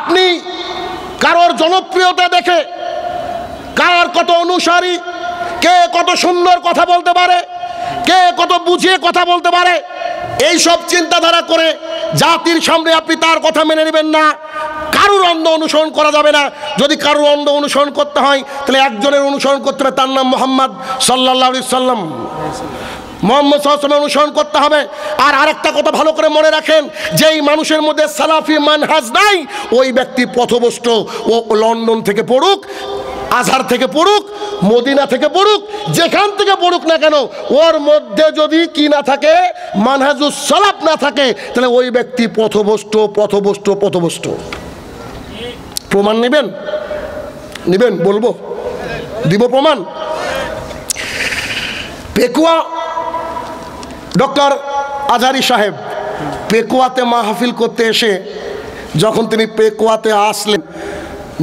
আপনি কারোর জনপ্রিয়তা দেখে, কার কত অনুসারী, কে কত সুন্দর কথা বলতে পারে, কে কত বুঝিয়ে কথা বলতে পারে, এই সব চিন্তাধারা করে জাতির সামনে আপনি তার কথা মেনে নেবেন না। কারুর অন্ধ অনুসরণ করা যাবে না। যদি কারুর অন্ধ অনুসরণ করতে হয় তাহলে একজনের অনুসরণ করতে হবে, তার নাম মোহাম্মদ সাল্লাল্লাহু আলাইহি সাল্লাম। মোহাম্মদ সাল্লাল্লাহু আলাইহি ওয়াসাল্লাম অনুসরণ করতে হবে। আর আরেকটা কথা ভালো করে মনে রাখেন, যেই মানুষের মধ্যে সালাফি মানহাজ নাই, ওই ব্যক্তি পথভ্রষ্ট। ও লন্ডন থেকে পড়ুক, আজহার থেকে পড়ুক, মদিনা থেকে পড়ুক, যেখান থেকে পড়ুক না কেন, ওর মধ্যে যদি কি না থাকে, মানহাজুস সালাফ না থাকে, তাহলে ওই ব্যক্তি পথভ্রষ্ট, পথভ্রষ্ট, পথভ্রষ্ট। প্রমাণ নেবেন? নেবেন? বলবো, দিব প্রমাণ। পেকুয়া ডক্টর আজহারি সাহেব পেকুয়াতে মাহফিল করতে এসে যখন তিনি পেকুয়াতে আসলেন,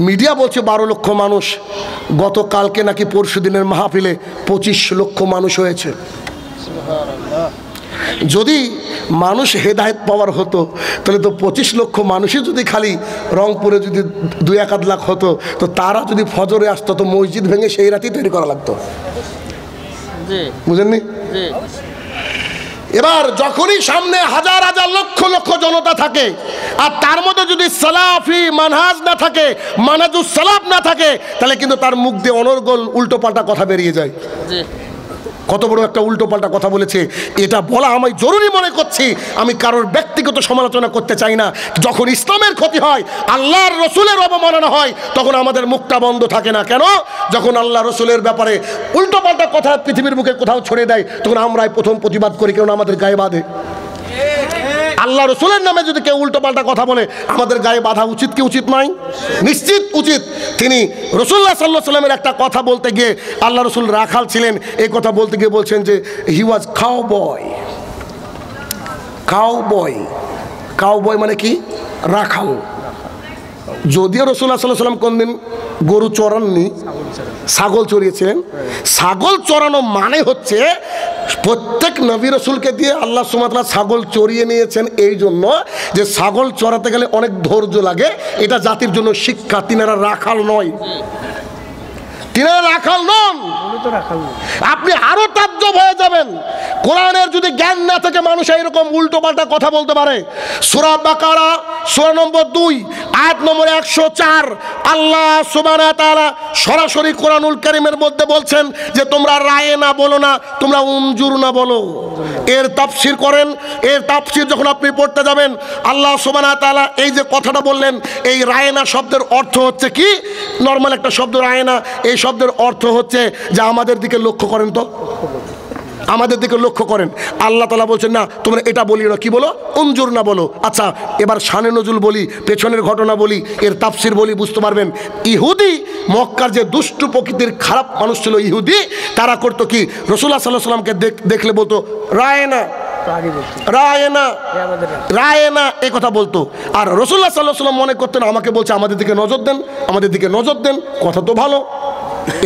মিডিয়া বলছে 12 লক্ষ মানুষ, গতকালকে নাকি পরশু দিনের মাহফিলে 25 লক্ষ মানুষ হয়েছে। যদি মানুষ হেদায়েত পাওয়ার হতো তাহলে তো 25 লক্ষ মানুষই যদি খালি রংপুরে যদি 2-1 লাখ হতো, তো তারা যদি ফজরে আসতো তো মসজিদ ভেঙে সেই রাতেই তৈরি করা লাগতো। বুঝেননি? এবার যখনই সামনে হাজার হাজার লক্ষ লক্ষ জনতা থাকে, আর তার মধ্যে যদি সালাফি মানহাজ না থাকে, মানহাজুস সালাফ না থাকে, তাহলে কিন্তু তার মুখ দিয়ে অনর্গল উল্টোপাল্টা কথা বেরিয়ে যায়। কত বড় একটা উল্টোপাল্টা কথা বলেছে, এটা বলা আমি জরুরি মনে করছি। আমি কারোর ব্যক্তিগত সমালোচনা করতে চাই না। যখন ইসলামের ক্ষতি হয়, আল্লাহর রসুলের অবমাননা হয়, তখন আমাদের মুখটা বন্ধ থাকে না। কেন? যখন আল্লাহ রসুলের ব্যাপারে উল্টোপাল্টা কথা পৃথিবীর মুখে কোথাও ছড়িয়ে দেয়, তখন আমরাই প্রথম প্রতিবাদ করি, কারণ আমাদের গায়ে বাঁধে। আল্লাহ রসুলের নামে যদি কেউ উল্টোপাল্টা কথা বলে, আমাদের গায়ে বাঁধা উচিত কি উচিত নয়? নিশ্চিত উচিত। তিনি রাসূলুল্লাহ সাল্লাল্লাহু আলাইহি ওয়াসাল্লামের একটা কথা বলতে গিয়ে, আল্লাহ রসুল রাখাল ছিলেন, এই কথা বলতে গিয়ে বলছেন যে হি ওয়াজ কাউবয়। কাউবয়, কাউবয় মানে কি? রাখাল। যদিও রাসূলুল্লাহ সাল্লাল্লাহু আলাইহি ওয়াসাল্লাম কোনদিন গরু চড়াননি, ছাগল চড়িয়েছিলেন। ছাগল চড়ানো মানে হচ্ছে প্রত্যেক নবী রসুলকে দিয়ে আল্লাহ সুবহানাহু ওয়া তাআলা ছাগল চড়িয়ে নিয়েছেন, এই জন্য যে ছাগল চড়াতে গেলে অনেক ধৈর্য লাগে। এটা জাতির জন্য শিক্ষা। তিনারা রাখাল নয়, তিনারা রাখাল নন। আপনি আরো তাজ্জব হয়ে যাবেন, কোরআনের যদি জ্ঞান না থাকে মানুষ এইরকম উল্টোপাল্টা কথা বলতে পারে। সূরা বাকারা সূরা নম্বর 2 আয়াত নম্বর 104 আল্লাহ সুবহানাহু ওয়া তাআলা সরাসরি কোরআনুল কারীমের মধ্যে বলছেন যে তোমরা রায়ে না বলো না, তোমরা উনজুর না বলো। এর তাফসীর করেন। এর তাফসীর যখন আপনি পড়তে যাবেন, আল্লাহ সুবহানাহু ওয়া তাআলা এই যে কথাটা বললেন, এই রায়ে না শব্দের অর্থ হচ্ছে কি? নরমাল একটা শব্দ রায়ে না, এই শব্দের অর্থ হচ্ছে যে আমাদের দিকে লক্ষ্য করেন, তো আমাদের দিকে লক্ষ্য করেন। আল্লাহ তাআলা বলছেন না তোমরা এটা বলি না, কি বলো? উনজুর না বলো। আচ্ছা, এবার শানে নজুল বলি, পেছনের ঘটনা বলি, এর তাফসীর বলি, বুঝতে পারবেন। ইহুদি মক্কার যে দুষ্টু প্রকৃতির খারাপ মানুষ ছিল ইহুদি, তারা করতো কি? রাসূলুল্লাহ সাল্লাল্লাহু আলাইহি ওয়াসাল্লামকে দেখলে বলতো রায়ে না, রায়ে না, রায়ে না, এই কথা বলতো। আর রাসূলুল্লাহ সাল্লাল্লাহু আলাইহি ওয়াসাল্লাম মনে করতেন আমাকে বলছে আমাদের দিকে নজর দেন, আমাদের দিকে নজর দেন, কথা তো ভালো।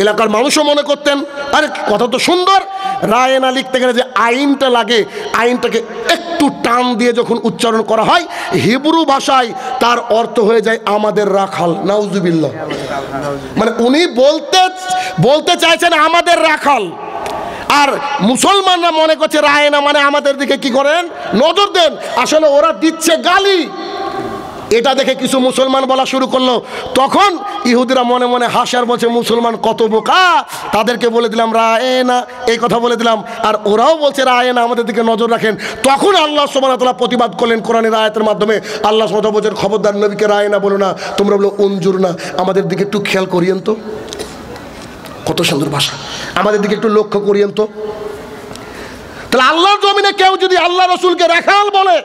এলাকার মানুষও মনে করতেন আরে কথা তো সুন্দর। রায়ে না লিখতে গেলে যে আইনটা লাগে, আইনটাকে একটু টান দিয়ে যখন উচ্চারণ করা হয়, হিব্রু ভাষায় তার অর্থ হয়ে যায় আমাদের রাখাল। নাউজুবিল্লাহ। মানে উনি বলতে চাইছেন আমাদের রাখাল। আর মুসলমানরা মনে করছে রায়ে না মানে আমাদের দিকে কি করেন? নজর দেন। আসলে ওরা দিচ্ছে গালি। এটা দেখে কিছু মুসলমান বলা শুরু করলো। তখন ইহুদিরা মনে মনে হাসার বলছে মুসলমান কত বোকা, তাদেরকে বলে দিলাম রায়ে না, এই কথা বলে দিলাম। আর ওরাও বলছে রায়ে না, আমাদের দিকে নজর রাখেন। তখন আল্লাহ সুবহানাহু ওয়া তাআলা প্রতিবাদ করলেন কোরআনের আয়াতের মাধ্যমে। আল্লাহ সুবহানাহু ওয়া তাআলা বলছেন খবরদার নবীকে রায়ে না বলো না, তোমরা বলো উনজুর না, আমাদের দিকে একটু খেয়াল করিয়েন তো। কত সুন্দর ভাষা, আমাদের দিকে একটু লক্ষ্য করিয়েন তো। তাহলে আল্লাহর জমিনে কেউ যদি আল্লাহ রসুলকে রাখাল বলে,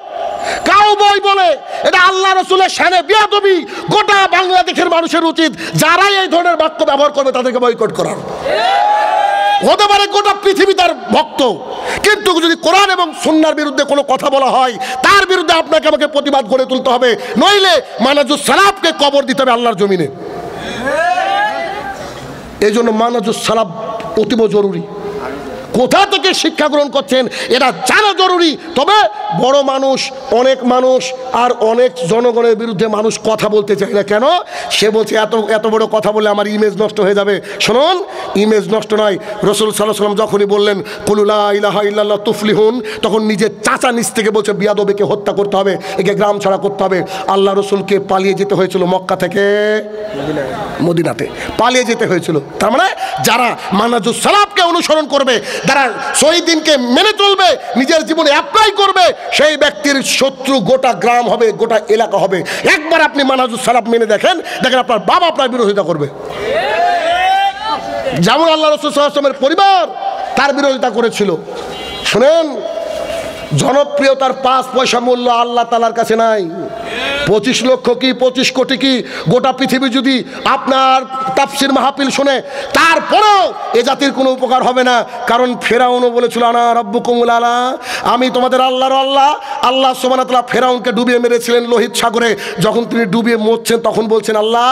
কাউবয় বলে, এটা আল্লাহ রসুলের শানে বিয়াদবি। গোটা বাংলাদেশের মানুষের উচিত যারাই এই ধরনের বাক্য ব্যবহার করবে তাদেরকে বয়কট করার। হতে পারে গোটা পৃথিবী তার ভক্ত, কিন্তু যদি কোরআন এবং সুন্নাহর বিরুদ্ধে কোনো কথা বলা হয়, তার বিরুদ্ধে আপনাকে আমাকে প্রতিবাদ করে তুলতে হবে, নইলে মানাজুস সালাফকে কবর দিতে হবে আল্লাহর জমিনে। এই জন্য মানাজুস সালাফ অতীব জরুরি। কোথা থেকে শিক্ষা গ্রহণ করছেন এটা জানা জরুরি। তবে বড় মানুষ, অনেক মানুষ আর অনেক জনগণের বিরুদ্ধে মানুষ কথা বলতে চায় না। কেন? সে বলছে এত এত বড় কথা বলে আমার ইমেজ নষ্ট হয়ে যাবে। শুনুন, ইমেজ নষ্ট নয়। রাসূল সাল্লাল্লাহু আলাইহি ওয়াসাল্লাম যখনই বললেন কুলু লা ইলাহা ইল্লাল্লাহ তুফলিহুন, তখন নিজের চাচা নিজ থেকে বলছে বিয়াদবকে হত্যা করতে হবে, একে গ্রাম ছাড়া করতে হবে। আল্লাহ রসুলকে পালিয়ে যেতে হয়েছিল মক্কা থেকে মদিনাতে, পালিয়ে যেতে হয়েছিল। তার মানে যারা মানহাজুস সালাফকে অনুসরণ করবে, যারা শহীদ দিনকে মেনে চলবে, নিজের জীবনে অ্যাপ্লাই করবে, সেই ব্যক্তির শত্রু গোটা গ্রাম হবে, গোটা এলাকা হবে। একবার আপনি মানহাজুস সালাফ মেনে দেখেন, দেখেন আপনার বাবা আপনার বিরোধিতা করবে। যেমন আল্লাহ রাসূল সাল্লাল্লাহু আলাইহি ওয়াসাল্লামের পরিবার তার বিরোধিতা করেছিল। শুনেন, জনপ্রিয়তার 5 পয়সা মূল্য আল্লাহ তাআলার কাছে নাই। 25 লক্ষ কি 25 কোটি কি গোটা পৃথিবী যদি আপনার তাফসীর মাহফিল শুনে, তারপরেও এ জাতির কোনো উপকার হবে না। কারণ ফেরাউনও বলেছিল আনা রাব্বুকুমুল আলা, আমি তোমাদের আল্লাহর আল্লাহ। আল্লাহ সুবহানাহু ওয়া তাআলা ফেরাউনকে ডুবিয়ে মেরেছিলেন লোহিত সাগরে। যখন তিনি ডুবিয়ে মরছেন তখন বলছেন আল্লাহ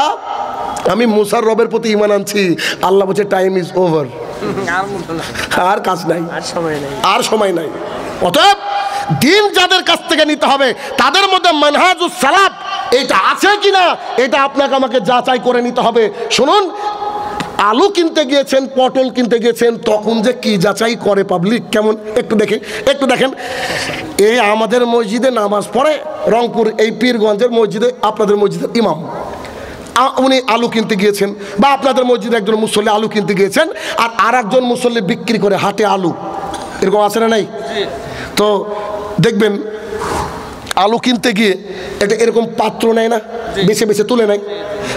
আমি মুসার রবের প্রতি ঈমান আনছি। আল্লাহ বলছে টাইম ইজ ওভার, আর কাজ নাই, আর সময় নাই। অতএব দিন যাদের কাছ থেকে নিতে হবে তাদের মধ্যে মানহাজুস সালাফ এটা আছে কিনা এটা আপনাকে আমাকে যাচাই করে নিতে হবে। শুনুন, আলু কিনতে গিয়েছেন, পটল কিনতে গিয়েছেন, তখন যে কি যাচাই করে পাবলিক, কেমন একটু দেখেন। এই আমাদের মসজিদে নামাজ পড়ে, রংপুর এই পীরগঞ্জের মসজিদে, আপনাদের মসজিদের ইমাম, উনি আলু কিনতে গিয়েছেন, বা আপনাদের মসজিদে একজন মুসল্লি আলু কিনতে গিয়েছেন, আর একজন মুসল্লি বিক্রি করে হাটে আলু, এরকম আছে না নাই? তো দেখবেন আলু কিনতে গিয়ে একটা এরকম পাত্র নেয় না, বেছে বেছে তুলে নেয়।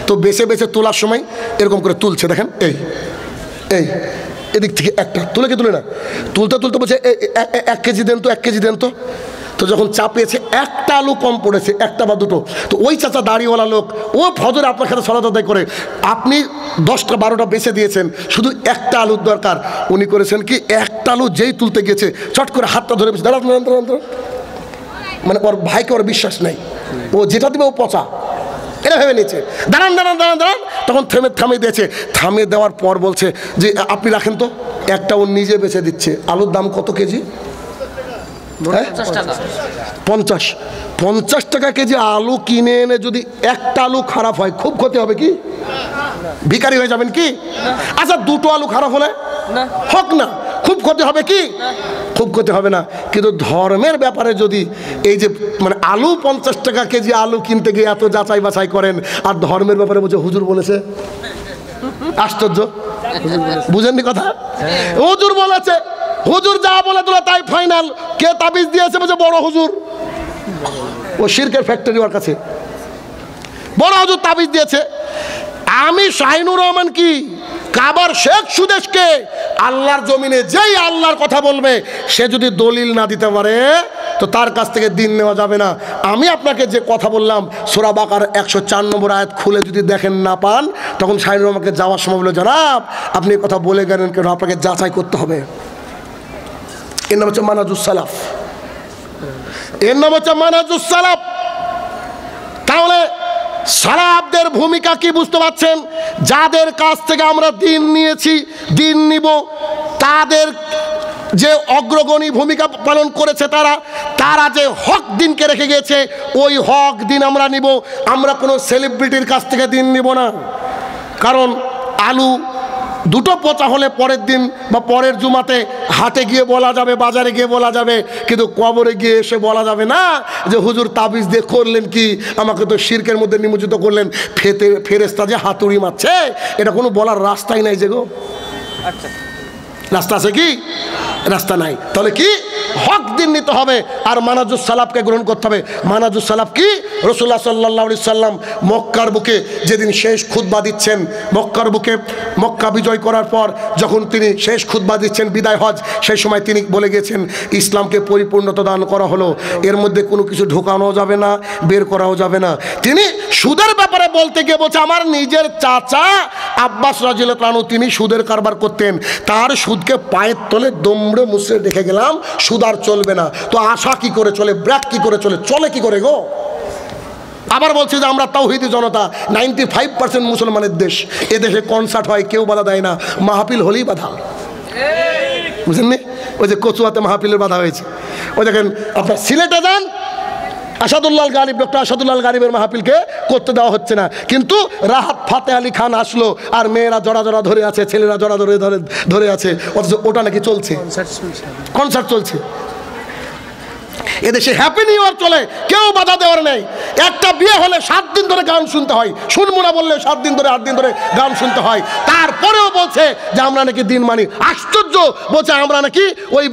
তো বেছে বেছে তোলার সময় এরকম করে তুলছে, দেখেন এই এই এদিক থেকে একটা তুলে কি তুলে না, তুলতে তুলতে বলছে 1 কেজি দেন তো, 1 কেজি দেন তো। তো যখন চাপিয়েছে একটা আলু কম পড়েছে, একটা বা দুটো, তো ওই চাচা দাড়িওয়ালা লোক ও ফজরে আপনার সাথে সালাত আদায় করে, আপনি 10টা 12টা বেছে দিয়েছেন, শুধু একটা আলুর দরকার। উনি করেছেন কি, একটা আলু যেই তুলতে গেছে চট করে হাতটা ধরে বেছে দাঁড়ান, মানে ওর ভাইকে ওর বিশ্বাস নেই, ও যেটা দিবে ও পচা, এটা ভেবে নিয়েছে। দাঁড়ান দাঁড়ান দাঁড়ান দাঁড়ান, তখন থামিয়ে দিয়েছে। থামিয়ে দেওয়ার পর বলছে যে আপনি রাখেন তো। একটা ও নিজে বেছে দিচ্ছে। আলুর দাম কত কেজি? 50 টাকা কেজি আলু কিনে এনে যদি একটা আলু খারাপ হয় খুব ক্ষতি হবে কি? ভিখারি হয়ে যাবেন কি? আচ্ছা, 2টো আলু খারাপ হলে হোক না, খুব ক্ষতি হবে কি? খুব ক্ষতি হবে না। কিন্তু ধর্মের ব্যাপারে যদি এই যে মানে আলু 50 টাকা কেজি আলু কিনতে গিয়ে এত যাচাই বাছাই করেন, আর ধর্মের ব্যাপারে বলছে হুজুর বলেছে, আশ্চর্য, বুঝেননি কথা? হুজুর বলেছে, হুজুর যা বলে তোলা তাই ফাইনাল। কে তাবিজ দিয়েছে? বলছে বড় হুজুর। ও শিরকের ফ্যাক্টরি ওর কাছে, বড় হুজুর তাবিজ দিয়েছে। আমি শাহিনুর রহমান কি কাবার শেখ সুদেশকে আল্লাহর জমিনে যেই আল্লাহর কথা বলবে, সে যদি দলিল না দিতে পারে তো তার কাছ থেকে দিন নেওয়া যাবে না। আমি আপনাকে যে কথা বললাম সূরা বাকারার 104 নম্বর আয়াত খুলে যদি দেখেন না পান, তখন শাহিনুর রহমানকে যাওয়ার সময় বলে জনাব আপনি এই কথা বলে গেলেন কেন, আপনাকে যাচাই করতে হবে। এর নাম হচ্ছে মানহাজুস সালাফ, এর নাম হচ্ছে মানহাজুস সালাফ। তাহলে সালাফদের ভূমিকা কি বুঝতে পারছেন? যাদের কাছ থেকে আমরা দিন নিয়েছি, দিন নিব, তাদের যে অগ্রগণী ভূমিকা পালন করেছে, তারা যে হক দিনকে রেখে গিয়েছে, ওই হক দিন আমরা নিব। আমরা কোনো সেলিব্রিটির কাছ থেকে দিন নিব না। কারণ আলু 2টো পচা হলে পরের দিন বা পরের জুমাতে হাটে গিয়ে বলা যাবে, বাজারে গিয়ে বলা যাবে, কিন্তু কবরে গিয়ে এসে বলা যাবে না যে হুজুর তাবিজ দিয়ে করলেন কি, আমাকে তো শিরকের মধ্যে নিমজ্জিত করলেন। ফেরেশতা যে হাতুড়ি মারছে, এটা কোনো বলার রাস্তাই নাই যে গো। আচ্ছা, রাস্তা আছে কি? রাস্তা নাই। তাহলে কি হক দিন নিতে হবে আর মানহাজুস সালাফকে গ্রহণ করতে হবে। মানহাজুস সালাফ কি? রাসূলুল্লাহ সাল্লাল্লাহু আলাইহি সাল্লাম মক্কার বুকে যেদিন শেষ খুতবা দিচ্ছেন, মক্কার বুকে মক্কা বিজয় করার পর যখন তিনি শেষ খুতবা দিচ্ছেন বিদায় হজ, সেই সময় তিনি বলে গেছেন ইসলামকে পরিপূর্ণতা দান করা হলো, এর মধ্যে কোনো কিছু ঢোকানো যাবে না, বের করাও যাবে না। তিনি সুদের ব্যাপারে বলতে গিয়ে বলছে আমার নিজের চাচা আব্বাস রাদিয়াল্লাহু আনহু তিনি সুদের কারবার করতেন, তার সুদকে পায়ের তলে দমড়ে মুছড়ে রেখে গেলাম, সুদ আর চলবে না। তো আশা কি করে চলে, ব্র্যাক কি করে চলে, চলে কি করে গো? আবার বলছে যে আমরা তাওহীদি জনতা, 95% মুসলমানের দেশ, এদেশে কনসার্ট হয় কেউ বাধা দেয় না, মাহফিল হলেই বাধা। বুঝলেননি? ওই যে কচুয়াতে মাহফিলের বাধা হয়েছে, ওই দেখেন আপনার সিলেটে যান, আসাদুল্লাহ গালিব, ডক্টর আসাদুল্লাহ গালিবের মাহফিলকে করতে দেওয়া হচ্ছে না, কিন্তু রাহাত ফাতে আলী খান আসলো আর মেয়েরা জড়া জড়া ধরে আছে, ছেলেরা জড়া ধরে আছে, অথচ ওটা নাকি চলছে, কনসার্ট চলছে। এদেশে হ্যাপি নিউ ইয়ার চলে, কেউ বাধা দেওয়ার নেই। একটা বিয়ে হলে 7 দিন ধরে গান শুনতে হয়, শুনবো না বললে 7 দিন ধরে 8 দিন ধরে গান শুনতে হয়, তারপরেও বলছে যে আমরা নাকি দিন মানি। আশ্চর্য, বলছে আমরা নাকি ওই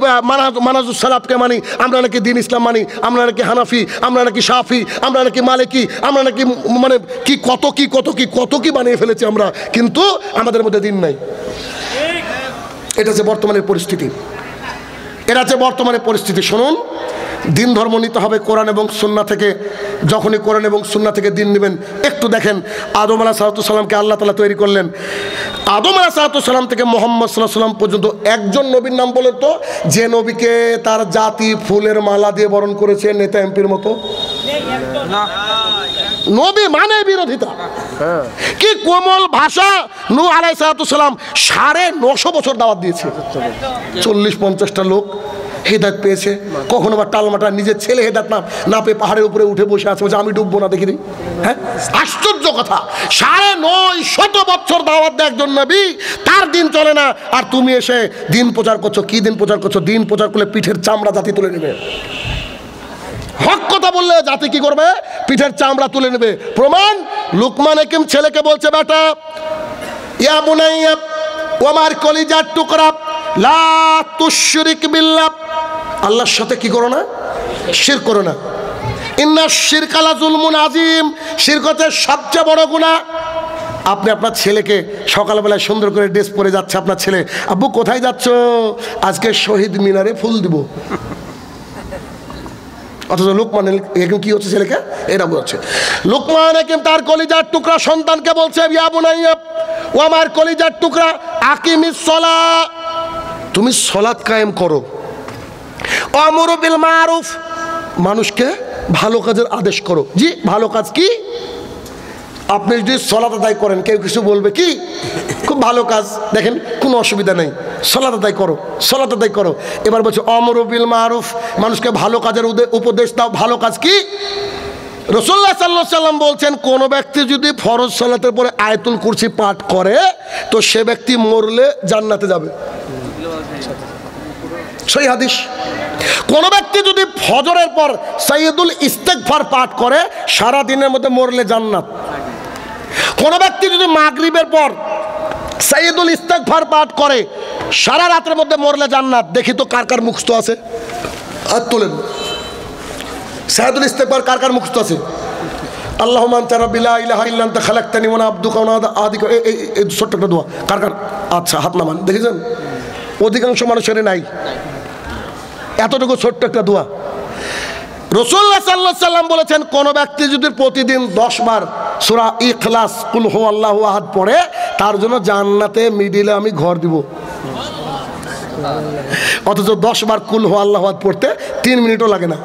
মানাজুস সালাফকে মানি, আমরা নাকি দিন ইসলাম মানি, আমরা নাকি হানাফি, আমরা নাকি শাফি, আমরা নাকি মালিকি, আমরা নাকি মানে কি কত কি বানিয়ে ফেলেছি আমরা, কিন্তু আমাদের মধ্যে দিন নাই। এটা হচ্ছে বর্তমানের পরিস্থিতি, এটা হচ্ছে বর্তমানের পরিস্থিতি। শুনুন, দিন ধর্ম নিতে হবে কোরআন এবং সুন্নাহ থেকে। যখনই কোরআন এবং সুন্নাহ থেকে দিন নেবেন, একটু দেখেন আদম আলাইহিসসালামকে আল্লাহ তাআলা তৈরি করলেন। আদম আলাইহিসসালাম থেকে মুহাম্মদ সাল্লাল্লাহু আলাইহি ওয়াসাল্লাম পর্যন্ত একজন নবীর নাম বলেন তো, যে নবীকে তার জাতি ফুলের মালা দিয়ে বরণ করেছে নেতা এমপির মতো? নবী মানে বিরোধিতা। কি কোমল ভাষা! নূহ আলাইহিস সালাম 950 বছর দাওয়াত দিয়েছে, 40-50টা লোক হেদায়েত পেয়েছে। কখনো বা টালমাটা নিজের ছেলে হেদায়েত না পেয়ে পাহাড়ের উপরে উঠে বসে আছে, বলছে আমি ডুববো না, দেখি দিই। হ্যাঁ, আশ্চর্য কথা! 950 বছর দাওয়াত দেয় একজন নবী, তার দিন চলে না, আর তুমি এসে দিন প্রচার করছো। কি দিন প্রচার করছো? দিন প্রচার করলে পিঠের চামড়া জাতি তুলে নেবে। হক কথা বললে জাতি কি করবে? পিঠের চামড়া তুলে নেবে। প্রমাণ, লুকমান হাকিম ছেলেকে বলছে, বেটা ইয়া বুনাইয়া, ও আমার কলিজার টুকরা, লা তুশরিক বিল্লাহ, আল্লাহর সাথে কি করো না? শিরক করো না। ইন্না শিরকা লা যুলমুন আযীম, শিরক হচ্ছে সবচেয়ে বড় গুনাহ। আপনি আপনার ছেলেকে সকালবেলায় সুন্দর করে ড্রেস পরে যাচ্ছে, আপনার ছেলে, আব্বু কোথায় যাচ্ছ? আজকে শহীদ মিনারে ফুল দিব। অথচ লুকমান হাকিম কি হচ্ছে ছেলেকে? এটা বলছে। লুকমান হাকিম তার কলিজার টুকরা সন্তানকে বলছে, ইয়া বুনাইয়া, ও আমার কলিজার টুকরা, আকিমিস সালাহ, তুমি সালাত কায়েম করো। আমরু বিল মারুফ, মানুষকে ভালো কাজের আদেশ করো। জি, ভালো কাজ কি? আপনি যদি সালাত আদায় করেন, কেউ কিছু বলবে কি? খুব ভালো কাজ, দেখেন কোনো অসুবিধা নেই, সালাত আদায় করো, সালাত আদায় করো। এবার বলছে আমরু বিল মারুফ, মানুষকে ভালো কাজের উপদেশ দাও। ভালো কাজ কি? রাসূলুল্লাহ সাল্লাল্লাহু আলাইহি ওয়াসাল্লাম বলছেন, কোন ব্যক্তি যদি ফরজ সালাতের পরে আয়াতুল কুরসি পাঠ করে, তো সে ব্যক্তি মরলে জান্নাতে যাবে। সেই হাদিস। কোন ব্যক্তি যদি ফজরের পর সাইয়্যিদুল ইস্তিগফার পাঠ করে, সারা দিনের মধ্যে মরলে জান্নাত। কোন ব্যক্তি যদি মাগরিবের পর সাইয়্যিদুল ইস্তিগফার পাঠ করে, সারা রাতের মধ্যে মরলে জান্নাত। দেখি তো কার কার মুখস্থ আছে, হাত তোলেন। সাইয়্যিদুল ইস্তিগফার কার কার মুখস্থ আছে? আল্লাহুম্মা আনতা রাব্বি লা ইলাহা ইল্লা আনতা খালাকতানি ওয়া আনা আবদুকা ওয়া আনা আদিকা। এই ছোট্ট একটা দোয়া কার কার? আচ্ছা, হাত নামান। দেখেছেন, অধিকাংশ মানুষের নাই এতটুকু ছোট্ট একটা দোয়া। রাসূলুল্লাহ সাল্লাল্লাহু আলাইহি ওয়াসাল্লাম বলেছেন, কোন ব্যক্তি যদি প্রতিদিন 10 বার সূরা ইখলাস, কুল হুয়াল্লাহু আহাদ পড়ে, তার জন্য জান্নাতে মিডিলে আমি ঘর দিব। অথচ 10 বার কুল হুয়াল্লাহু আহাদ পড়তে 3 মিনিটও লাগে না।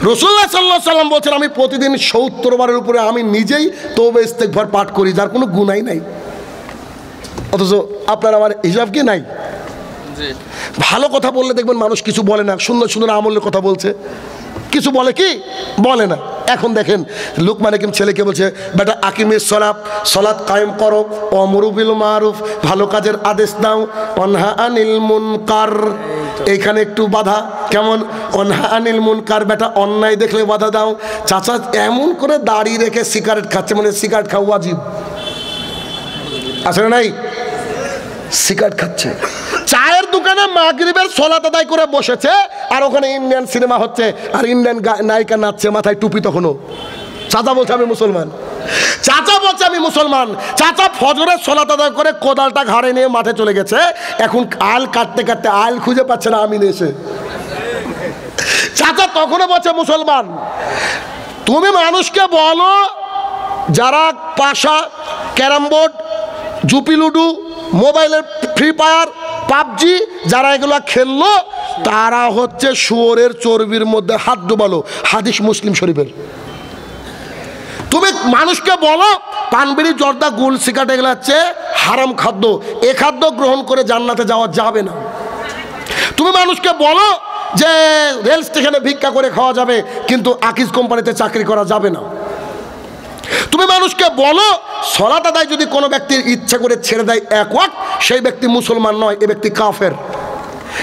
রাসূলুল্লাহ সাল্লাল্লাহু আলাইহি ওয়াসাল্লাম বলছেন, আমি প্রতিদিন 70 বারের উপরে আমি নিজেই তওবা ইস্তিগফার পাঠ করি, যার কোনো গুনাহই নাই। অথচ আপনার আমার হিসাব কি নাই? ভালো কথা বললে দেখবেন মানুষ কিছু বলে না, সুন্দর সুন্দর আমলের কথা বলছে, কিছু বলে কি? বলে না। এখন দেখেন লুকমান হাকিম ছেলেকে বলছে, বেটা আকিমিস সালাত, সালাত কায়েম করো, আমরু বিল মারুফ, ভালো কাজের আদেশ দাও, অনহা আনিল মুনকার। এইখানে একটু বাধা, কেমন? অনহা আনিল মুনকার, বেটা অন্যায় দেখলে বাধা দাও। চাচা এমন করে দাঁড়িয়ে রেখে সিগারেট খাচ্ছে, মানে সিগারেট খাওয়া ওয়াজিব, আসলে নাই? সিগারেট খাচ্ছে, চায়ের দোকানে মাগরিবের সালাত আদায় করে বসেছে, আর ওখানে ইন্ডিয়ান সিনেমা হচ্ছে, আর ইন্ডিয়ান নায়িকা নাচছে, মাথায় টুপি তখনও। চাচা বলছে আমি মুসলমান, চাচা বলছে আমি মুসলমান। চাচা ফজরের সালাত আদায় করে কোদালটা ঘাড়ে নিয়ে মাঠে চলে গেছে, এখন আল কাটতে কাটতে আল খুঁজে পাচ্ছে না আমিন এসে। চাচা তখনও বলছে মুসলমান। তুমি মানুষকে বলো, যারা পাশা, ক্যারাম বোর্ড, জুপি লুডু, মোবাইলের ফ্রি ফায়ার, পাবজি, যারা এগুলো খেললো, তারা হচ্ছে শুয়োরের চর্বির মধ্যে হাত ডুবালো। হাদিস মুসলিম শরীফের। তুমি মানুষকে বলো পানবিড়ি, জর্দা, গুল, সিগারেট এগুলো হচ্ছে হারাম খাদ্য, এ খাদ্য গ্রহণ করে জান্নাতে যাওয়া যাবে না। তুমি মানুষকে বলো যে রেল স্টেশনে ভিক্ষা করে খাওয়া যাবে, কিন্তু আকিজ কোম্পানিতে চাকরি করা যাবে না। তুমি মানুষকে বলো সালাত আদায় যদি কোনো ব্যক্তির ইচ্ছা করে ছেড়ে দেয় এক ওয়াক্ত, সেই ব্যক্তি মুসলমান নয়, এ ব্যক্তি কাফের।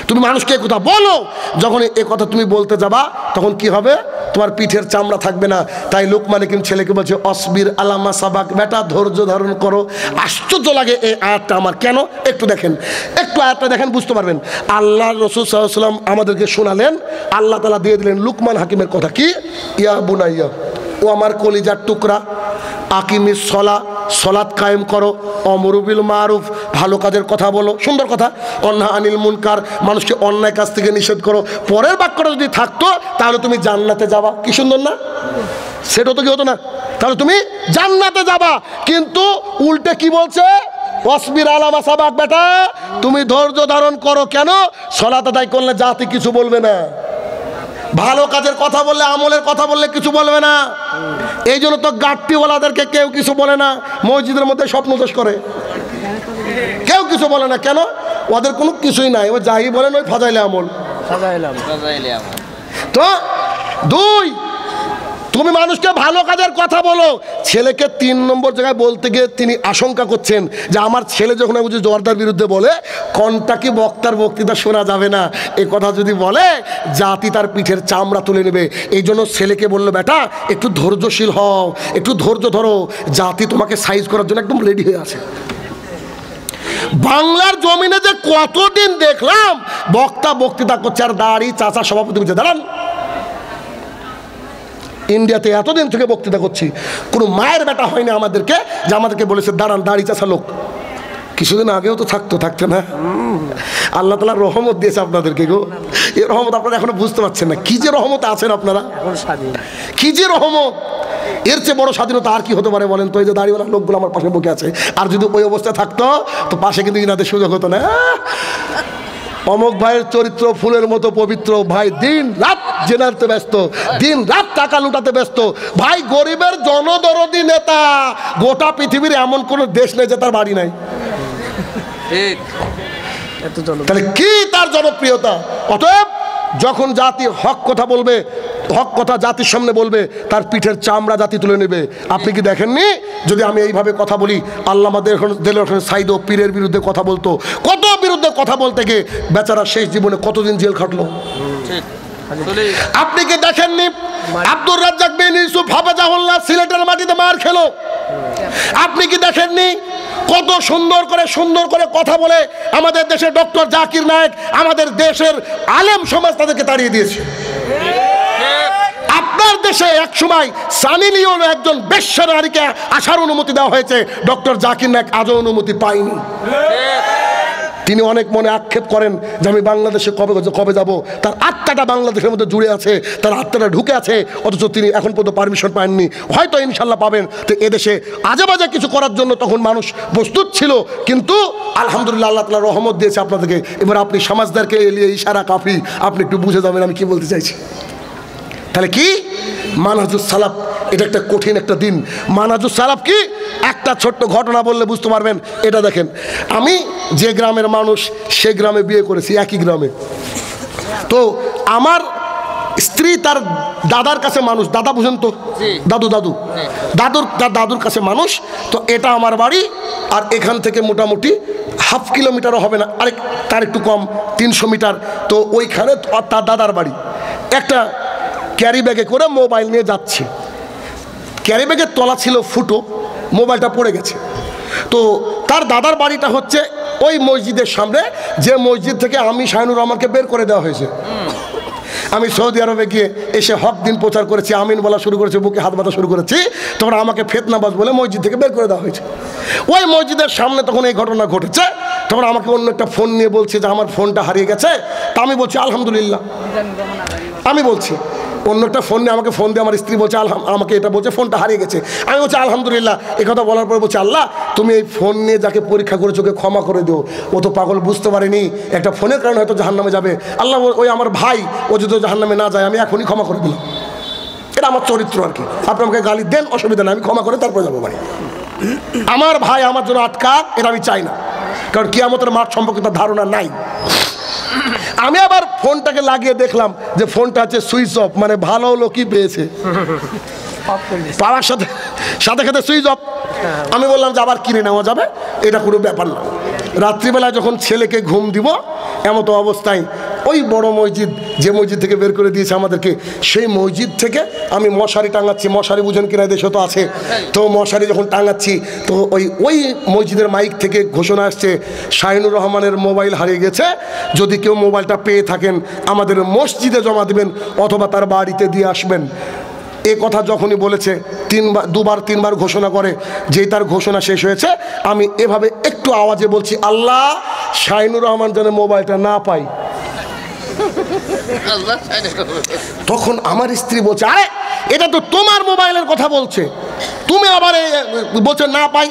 তুমি মানুষকে একথা বলো, যখন এ কথা তুমি বলতে যাবা তখন কি হবে? তোমার পিঠের চামড়া থাকবে না। তাই লোকমান হাকিম ছেলেকে বলছে অসবির আলামা সাবাক, বেটা ধৈর্য ধারণ করো। আশ্চর্য লাগে এই আয়াতটা আমার। কেন? একটু দেখেন, একটু আয়াতটা দেখেন, বুঝতে পারবেন। আল্লাহ রাসূল সাল্লাল্লাহু আলাইহি ওয়াসাল্লাম আমাদেরকে শোনালেন, আল্লাহ তাআলা দিয়ে দিলেন লুকমান হাকিমের কথা। কি? ইয়া বুনাইয়া, ও আমার কলিজার টুকরা, আকিমিস সলা, সলাত কায়েম করো, অমরু বিল মারুফ, ভালো কাজের কথা বলো, সুন্দর কথা, অন্যা আনিল মুনকার, মানুষকে অন্যায় কাজ থেকে নিষেধ করো। পরের বাক্যটা যদি থাকতো তাহলে তুমি জান্নাতে যাবা। কি সুন্দর না? সেটা তো কি হতো না? তাহলে তুমি জান্নাতে যাবা। কিন্তু উল্টে কি বলছে? ওয়াসবির আলা মা সাবাক, বেটা তুমি ধৈর্য ধারণ করো। কেন? সলাত আদায় করলে জাতি কিছু বলবে না, ভালো কাজের কথা বললে, আমলের কথা বললে কিছু বলবে না। এই জন্য তো গাট্টিওয়ালাদেরকে কেউ কিছু বলে না, মসজিদের মধ্যে স্বপ্নদোষ করে, কেউ কিছু বলে না। কেন? ওদের কোনো কিছুই নাই, ও যাই বলেন ওই ফাজাইলে আমল। তো দুই, তুমি মানুষকে ভালো কাজের কথা বলো। ছেলেকে 3 নম্বর জায়গায় বলতে গিয়ে তিনি আশঙ্কা করছেন যে আমার ছেলে যখন জোয়ারদার বিরুদ্ধে বলে, কোনটা কি বক্তার বক্তৃতা শোনা যাবে না, এ কথা যদি বলে জাতি তার পিঠের চামড়া তুলে নেবে। এই জন্য ছেলেকে বললো, বেটা একটু ধৈর্যশীল হও, একটু ধৈর্য ধরো, জাতি তোমাকে সাইজ করার জন্য একদম রেডি হয়ে আছে। বাংলার জমিনে যে কতদিন দেখলাম বক্তা বক্তৃতা করছে আর দাঁড়ি চাচা সভাপতি বুঝে দাঁড়ান। ইন্ডিয়াতে এতদিন থেকে বক্তৃতা করছি, কোনো মায়ের বেটা হয়নি আমাদেরকে যে আমাদেরকে বলেছে দাঁড়ান দাঁড়ি চাচা লোক। কিছুদিন আগেও তো থাকতো না। আল্লাহ তাআলা রহমত দিয়েছে আপনাদেরকে গো। এই রহমত আপনারা এখনো বুঝতে পারছেন না, কি যে রহমত আছেন আপনারা, কি যে রহমত। এর চেয়ে বড় স্বাধীনতা আর কি হতে পারে বলেন তো? এই যে দাড়িওয়ালা লোকগুলো আমার পাশে বসে আছে, আর যদি ওই অবস্থায় থাকতো তো পাশে কিন্তু ইনাদের সুযোগ হতো না। অমুক ভাইয়ের চরিত্র ফুলের মতো পবিত্র, ভাই দিন রাত জেনাতে ব্যস্ত, দিন রাত টাকা লুটাতে ব্যস্ত, ভাই গরিবের জনদরদি নেতা। গোটা পৃথিবীর এমন কোনো দেশ নেই যে তার বাড়ি নাই। তাহলে কি তার জনপ্রিয়তা? অতএব যখন জাতি হক কথা বলবে, হক কথা জাতির সামনে বলবে, তার পিঠের চামড়া জাতি তুলে নেবে। আপনি কি দেখেননি যদি আমি এইভাবে কথা বলি, আল্লামা দেলোয়ার হোসেন সাঈদ পীরের বিরুদ্ধে কথা বলতো, কত বিরুদ্ধে কথা বলতে গিয়ে বেচারা শেষ জীবনে কতদিন জেল খাটলো। আপনি কি দেখেননি আব্দুর রাজ্জাক বিন ইউসুফ হাফেজাহুল্লাহ সিলেটের মাটিতে মার খেলো? আপনি কি দেখেননি কত সুন্দর করে কথা বলে আমাদের দেশের ডক্টর জাকির নায়েক, আমাদের দেশের আলেম সমাজ তাদেরকে তাড়িয়ে দিয়েছে। আপনার দেশে এক সময় সানি লিওন একজন বেশ্যা নারীকে আসার অনুমতি দেওয়া হয়েছে, ডক্টর জাকির নায়েক আজও অনুমতি পায়নি। তিনি অনেক মনে আক্ষেপ করেন যে আমি বাংলাদেশে কবে যাব, তার আত্মাটা বাংলাদেশের মধ্যে জুড়ে আছে, তার আত্মাটা ঢুকে আছে, অথচ তিনি এখন পর্যন্ত পারমিশন পাননি। হয়তো ইনশাল্লাহ পাবেন। তো এদেশে আজে বাজে কিছু করার জন্য তখন মানুষ প্রস্তুত ছিল, কিন্তু আলহামদুলিল্লাহ আল্লাহ তাআলা রহমত দিয়েছে আপনাদেরকে। এবার আপনি সমাজদারকে এলিয়ে ইশারা কাফি, আপনি একটু বুঝে যাবেন আমি কি বলতে চাইছি। তাহলে কি মানহাজুস সালাফ, এটা একটা কঠিন একটা দিন। মানহাজুস সালাফ কি? একটা ছোট্ট ঘটনা বললে বুঝতে পারবেন। এটা দেখেন, আমি যে গ্রামের মানুষ সে গ্রামে বিয়ে করেছি, একই গ্রামে। তো আমার স্ত্রী তার দাদার কাছে মানুষ, দাদা বুঝেন তো, দাদুর কাছে মানুষ। তো এটা আমার বাড়ি, আর এখান থেকে মোটামুটি হাফ কিলোমিটারও হবে না, আরেক তার একটু কম, 300 মিটার। তো ওইখানে তার দাদার বাড়ি। একটা ক্যারি ব্যাগে করে মোবাইল নিয়ে যাচ্ছে, ক্যারি ব্যাগের তলা ছিল ফুটো, মোবাইলটা পড়ে গেছে। তো তার দাদার বাড়িটা হচ্ছে ওই মসজিদের সামনে, যে মসজিদ থেকে আমি শাহিনুর রহমানকে বের করে দেওয়া হয়েছে। আমি সৌদি আরবে গিয়ে এসে হক দিন প্রচার করেছি, আমিন বলা শুরু করেছি, বুকে হাত বাঁধা শুরু করেছি, তখন আমাকে ফেতনাবাজ বলে মসজিদ থেকে বের করে দেওয়া হয়েছে। ওই মসজিদের সামনে তখন এই ঘটনা ঘটেছে। তখন আমাকে অন্য একটা ফোন নিয়ে বলছে যে আমার ফোনটা হারিয়ে গেছে। তা আমি বলছি আলহামদুলিল্লাহ, আমি বলছি অন্য একটা ফোন নিয়ে আমাকে ফোন দিয়ে আমার স্ত্রী বলছে আমাকে এটা বলছে ফোনটা হারিয়ে গেছে। আমি বলছি আলহামদুলিল্লাহ। এই কথা বলার পরে বলছে আল্লাহ তুমি এই ফোন নিয়ে যাকে পরীক্ষা করেছো ওকে ক্ষমা করে দিও, ও তো পাগল, বুঝতে পারেনি একটা ফোনের কারণে হয়তো জাহান্নামে যাবে। আল্লাহ ওই আমার ভাই, ও যদি জাহান্নামে না যায় আমি এখনই ক্ষমা করে দিলাম। এটা আমার চরিত্র আর কি। আপনি আমাকে গালি দেন, অসুবিধা নেই, আমি ক্ষমা করে তারপরে যাবো বাড়ি। আমার ভাই আমার জন্য আটকাক, এটা আমি চাই না, কারণ কিয়ামতের মাঠ সম্পর্কে তার ধারণা নাই। আমি আবার ফোনটাকে লাগিয়ে দেখলাম যে ফোনটা আছে সুইচ অফ, মানে ভালো হলো কি পেয়েছে, পাওয়ার সাথে সাথে সাথে সুইচ অফ। আমি বললাম যে আবার কিনে নেওয়া যাবে, এটা কোনো ব্যাপার না। রাত্রিবেলায় যখন ছেলেকে ঘুম দিব এমতো অবস্থায় ওই বড় মসজিদ, যে মসজিদ থেকে বের করে দিয়েছে আমাদেরকে, সেই মসজিদ থেকে আমি মশারি টাঙাচ্ছি। মশারি বুঝেন কিনা, দেশে তো আছে। তো মশারি যখন টাঙাচ্ছি তো ওই মসজিদের মাইক থেকে ঘোষণা আসছে, শাহিনুর রহমানের মোবাইল হারিয়ে গেছে, যদি কেউ মোবাইলটা পেয়ে থাকেন আমাদের মসজিদে জমা দেবেন অথবা তার বাড়িতে দিয়ে আসবেন। এ কথা যখনই বলেছে দুবার তিনবার ঘোষণা করে, যেই তার ঘোষণা শেষ হয়েছে আমি এভাবে একটু আওয়াজে বলছি, আল্লাহ শাহিনুর রহমান যেন মোবাইলটা না পাই। তখন আমার স্ত্রী বলছে, আরে এটা তো তোমার মোবাইলের কথা বলছে, তুমি আবার বলছে না পাই,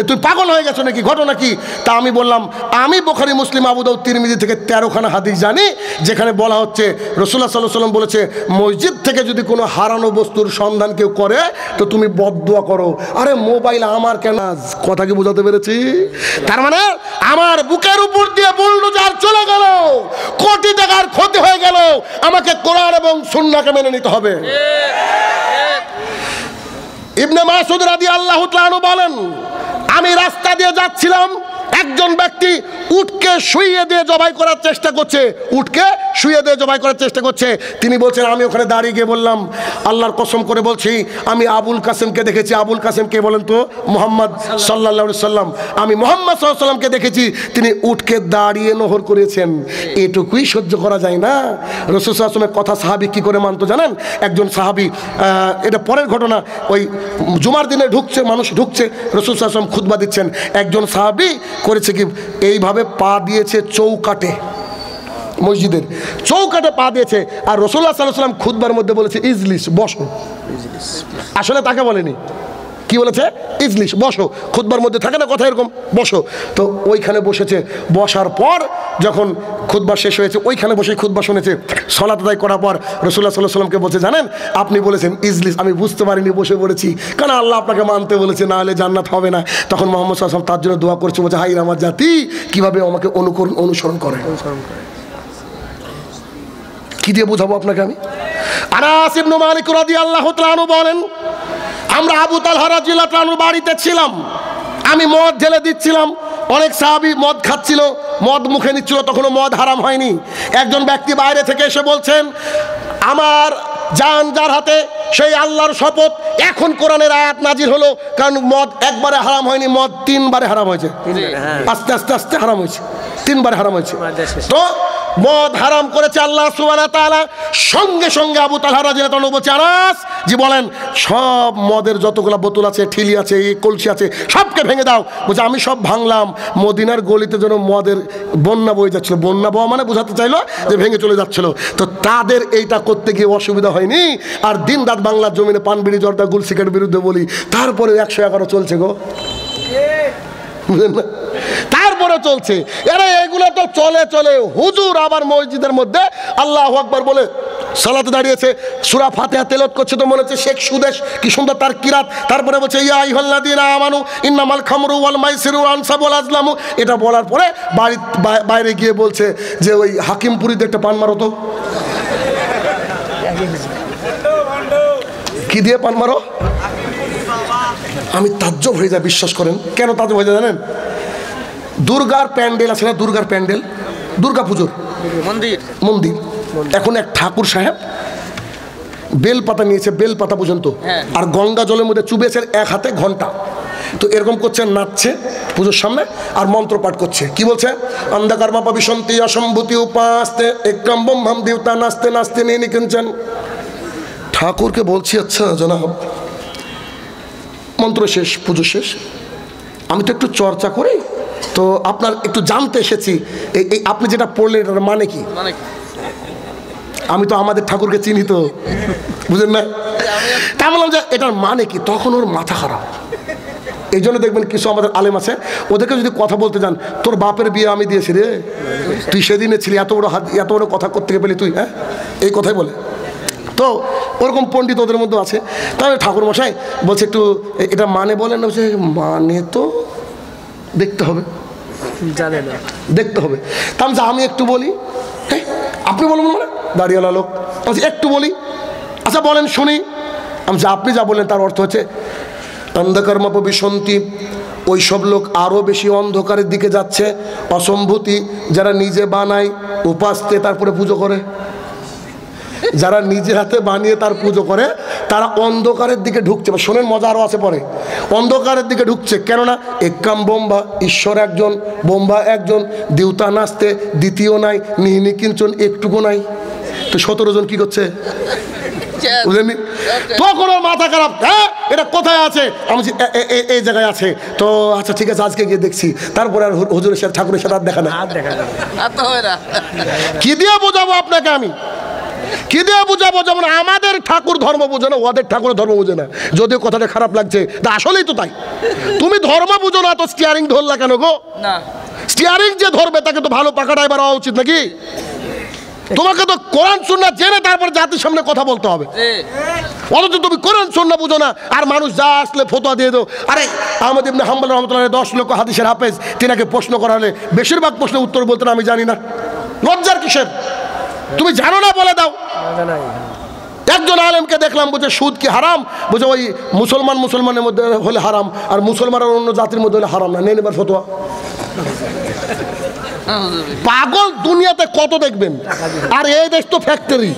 তুই পাগল হয়ে গেছো নাকি, ঘটনা কি? তা আমি বললাম, আমি বুখারী মুসলিম আবু দাউদ তিরমিজি থেকে 13খানা হাদিস জানি, যেখানে বলা হচ্ছে রাসূলুল্লাহ সাল্লাল্লাহু আলাইহি ওয়াসাল্লাম বলেছে, মসজিদ থেকে যদি কোনো হারানো বস্তুর সন্ধান কেউ করে তো তুমি বদদুয়া করো। আরে মোবাইল আমার কেন? কথা কি বোঝাতে পেরেছি? তার মানে আমার বুকের উপর দিয়ে বুলডোজার চলে গেল, কোটি টাকার ক্ষতি হয়ে গেল, আমাকে কোরআন এবং সুন্নাহকে মেনে নিতে হবে। ইবনে মাসউদ রাদিয়াল্লাহু তাআলা আনহু বলেন, আমি রাস্তা দিয়ে যাচ্ছিলাম, একজন ব্যক্তি উটকে শুইয়ে দিয়ে জবাই করার চেষ্টা করছে, উটকে শুইয়ে দিয়ে জবাই করার চেষ্টা করছে। তিনি বলছেন, আমি ওখানে দাঁড়িয়ে গিয়ে বললাম, আল্লাহর কসম করে বলছি আমি আবুল কাসেমকে দেখেছি। আবুল কাসেম কে বলেন তো? মুহাম্মদ সাল্লাল্লাহু আলাইহি সাল্লাম। আমি মুহাম্মদ সাল্লাল্লাহু আলাইহি সাল্লামকে দেখেছি, তিনি উটকে দাঁড়িয়ে নহর করেছেন। এটুকুই সহ্য করা যায় না? রাসূল সাল্লাল্লাহু আলাইহি ওয়াসাল্লামের কথা সাহাবী কি করে মানতো জানেন? একজন সাহাবী, এটা পরের ঘটনা, ওই জুমার দিনে ঢুকছে, মানুষ ঢুকছে, রাসূল সাল্লাল্লাহু আলাইহি ওয়াসাল্লাম খুতবা দিচ্ছেন, একজন সাহাবী করেছে কি, এইভাবে পা দিয়েছে চৌকাটে, মসজিদের চৌকাটে পা দিয়েছে, আর রাসূলুল্লাহ সাল্লাল্লাহু আলাইহি ওয়াসাল্লাম খুতবার মধ্যে বলেছে ইজলিস, বসো। আসলে তাকে বলেনি, কি বলেছে? ইজলিস, বসো। খুতবার মধ্যে থাকে না কথা এরকম, বসো। তো ওইখানে বসেছে, বসার পর যখন খুতবা শেষ হয়েছে ওইখানে বসে খুতবা শুনেছে। সালাত আদায় করার পর রাসূলুল্লাহ সাল্লাল্লাহু আলাইহি ওয়াসাল্লামকে বলছে, জানেন আপনি বলেছেন ইজলিস, আমি বুঝতে পারিনি, বসে পড়েছি, কারণ আল্লাহ আপনাকে মানতে বলেছে, না হলে জান্নাত হবে না। তখন মুহাম্মদ সাল্লাল্লাহু আলাইহি ওয়াসাল্লাম তার জন্য দোয়া করছে, বলছে, হাই আমার জাতি কিভাবে আমাকে অনুসরণ করে। কি দিয়ে বোঝাবো আপনাকে আমি? আনাস ইবনে মালিক রাদিয়াল্লাহু তাআলা আনহু বলেন, আমরা আবু তালহা রাদিয়াল্লাহু তাআলা আনহুর বাড়িতে ছিলাম, আমি মদ ঢেলে দিচ্ছিলাম, অনেক সাহাবী মদ খাচ্ছিল, মদ মুখে নিচ্ছিল, তখনও মদ হারাম হয়নি। একজন ব্যক্তি বাইরে থেকে এসে বলছেন, আমার জান যার হাতে, সেই আল্লাহর শপথ, এখন কোরআনের আয়াত নাজিল হলো, কারণ মদ একবারে হারাম হয়নি, মদ 3 বারে হারাম হয়েছে, আস্তে আস্তে আস্তে হারাম হয়েছে, 3 বারে হারাম হয়েছে। তো মদ হারাম করেছে আল্লাহ সুবহানাহু ওয়া তাআলা। সঙ্গে সঙ্গে আবু তালহা রাদিয়াল্লাহু তাআলা বলছে, আনাস জি বলেন, সব মদের যতগুলো বোতল আছে, ঠিলি আছে, কলসি আছে, সবকে ভেঙে দাও। বলছে, আমি সব ভাঙলাম, মদিনার গলিতে যেন মদের বন্যা বয়ে যাচ্ছিল, বন্যা বওয়া মানে বোঝাতে চাইলো যে ভেঙে চলে যাচ্ছিল। তো তাদের এইটা করতে গিয়ে অসুবিধা হয়নি। আর দিন রাত বাংলার জমিনে পান বিড়ি জর্দা গুল সিগারেটের বিরুদ্ধে বলি, তারপরে 111 চলছে গো, বুঝলেন না? তারপরে চলছে, এরা এগুলো তো চলে চলে হুজুর আবার মসজিদের মধ্যে আল্লাহু আকবার বলে সালাতে দাঁড়িয়েছে, সূরা ফাতিহা তেলাওয়াত করছে, তো মনে হচ্ছে শেখ সুদেশ, কি সুন্দর তার কিরাত। তারপরে বলছে, ইয়া আইয়ুহাল্লাযীনা আমানু ইন্নামাল খামরু ওয়াল মাইসিরু ওয়াল আনসাবু ওয়াল আজলামু। এটা বলার পরে বাইরে গিয়ে বলছে যে ওই হাকিমপুরীতে একটা পান মারো তো। কি দিয়ে পান মারো? আমি তাজ্জব হয়ে যাই, বিশ্বাস করেন। কেন তাজ্জব হয়ে যায় জানেন? দুর্গার প্যান্ডেল আছে না, দুর্গার প্যান্ডেল, দুর্গা পুজোর মন্দির, এখন এক ঠাকুর সাহেব বেলপাতা নিয়েছে, বেলপাতা পর্যন্ত, আর গঙ্গা জলের মধ্যে চুবেছে, এক হাতে ঘন্টা, তো এরকম করছে, নাচছে পুজোর সামনে আর মন্ত্র পাঠ করছে। কি বলছে? অন্ধকার মাপা বিশন্তি অসম্ভূতি উপাস্তে একরম ব্রহ্মম দেবতা নাচতে নাচতে নিয়ে নিকেঞ্চন। ঠাকুরকে বলছি, আচ্ছা জনাব, মন্ত্র শেষ, পুজো শেষ, আমি তো একটু চর্চা করি, তো আপনার একটু জানতে এসেছি, এই আপনি যেটা পড়লেন এটার মানে কি? আমি তো আমাদের ঠাকুরকে চিনি, তো বুঝলেন না? তা বললাম যে এটার মানে কি? তখন ওর মাথা খারাপ। এই জন্য দেখবেন কিছু আমাদের আলেম আছে, ওদেরকে যদি কথা বলতে যান, তোর বাপের বিয়ে আমি দিয়েছি রে, তুই সেদিনে ছিলি, এত বড় কথা করতে পেলি তুই, হ্যাঁ, এই কথাই বলে। তো ওরকম পণ্ডিত ওদের মধ্যে আছে। তাহলে ঠাকুরমশাই বলছে একটু এটা মানে বলেন না। বলছে মানে তো দেখতে হবে, জানে না, দেখতে হবে। তা আমি একটু বলি। হ্যাঁ আপনি বলবেন মানে দাঁড়িয়েলা লোক, একটু বলি। আচ্ছা বলেন শুনি। আপনি যা বললেন তার অর্থ হচ্ছে অন্ধকর্মপ বিসন্তি, ওই সব লোক আরও বেশি অন্ধকারের দিকে যাচ্ছে। অসম্ভূতি, যারা নিজে বানায় উপাসতে তারপরে পুজো করে, যারা নিজে হাতে বানিয়ে তার পুজো করে তারা অন্ধকারের দিকে ঢুকছে। শোনেন মজা আরও আছে পরে, অন্ধকারের দিকে ঢুকছে। কেননা একাম বোম্বা, ঈশ্বর একজন, বোম্বা একজন, দেউতা নাচতে দ্বিতীয় নাই, নিহিনি কিঞ্চন একটুকু নাই। তো 17 জন কি করছে বুঝলেননি? তখন মাথা খারাপ, হ্যাঁ এটা কোথায় আছে? আমি এই জায়গায় আছে। তো আচ্ছা ঠিক আছে আজকে গিয়ে দেখছি। তারপরে আর হুজুরের সাথে ঠাকুরের সাথে আর দেখা না। কি দিয়ে বোঝাবো আপনাকে আমি, কি দিয়ে বুঝাবো? যেমন আমাদের ঠাকুর ধর্ম বুঝে না, ওদের ঠাকুর ধর্ম বুঝে না। যদিও কথাটা খারাপ লাগছে, তা আসলেই তো তাই। তুমি ধর্ম বুঝো না তো স্টিয়ারিং ধরলা কেন গো? স্টিয়ারিং যে ধরবে তাকে তো ভালো পাকা ড্রাইভার হওয়া উচিত নাকি? তোমাকে তো কোরআন সুন্নাহ জেনে তারপর জাতির সামনে কথা বলতে হবে। অথচ তুমি কোরআন সুন্নাহ বুঝো না, আর মানুষ যা আসলে ফতোয়া দিয়ে দাও। আরে আহমদ ইবনে হাম্বল রাহমাতুল্লাহ 10 লক্ষ হাদিসের হাফেজ, তিনাকে প্রশ্ন করা হলে বেশিরভাগ প্রশ্নের উত্তর বলতেন আমি জানি না। লজ্জার কিসের? তুমি জানো না বলে দাও। একজন আলেমকে দেখলাম বলছে সুদ কি হারাম? বলছে ওই মুসলমানের মধ্যে হলে হারাম, আর মুসলমান আর অন্য জাতির মধ্যে হলে হারাম না। নেন এবার ফতোয়া। পাগল দুনিয়াতে কত দেখবেন। আর এই দেশ তো ফ্যাক্টরি,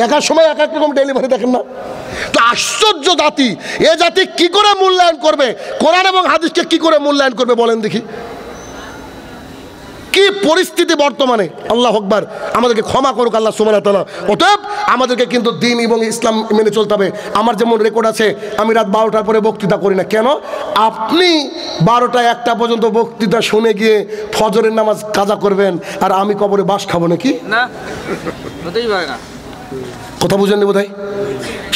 একার সময় এক এক রকম ডেলিভারি দেখেন না। তো আশ্চর্য জাতি, এ জাতি কি করে মূল্যায়ন করবে কোরআন এবং হাদিসকে? কি করে মূল্যায়ন করবে বলেন দেখি? কি পরিস্থিতি বর্তমানে! আল্লাহ আকবার, আমাদেরকে ক্ষমা করুক আল্লাহ সুবহানাহু ওয়া তাআলা। অতএব আমাদেরকে কিন্তু দিন এবং ইসলাম মেনে চলতে হবে। আমার যেমন রেকর্ড আছে, আমি রাত 12টার পরে বক্তৃতা করি না। কেন? আপনি 12টা 1টা পর্যন্ত বক্তৃতা শুনে গিয়ে ফজরের নামাজ কাজা করবেন, আর আমি কবরে বাস খাবো নাকি? না, হতেই পারে না। কথা বুঝেননি বোধ হয়?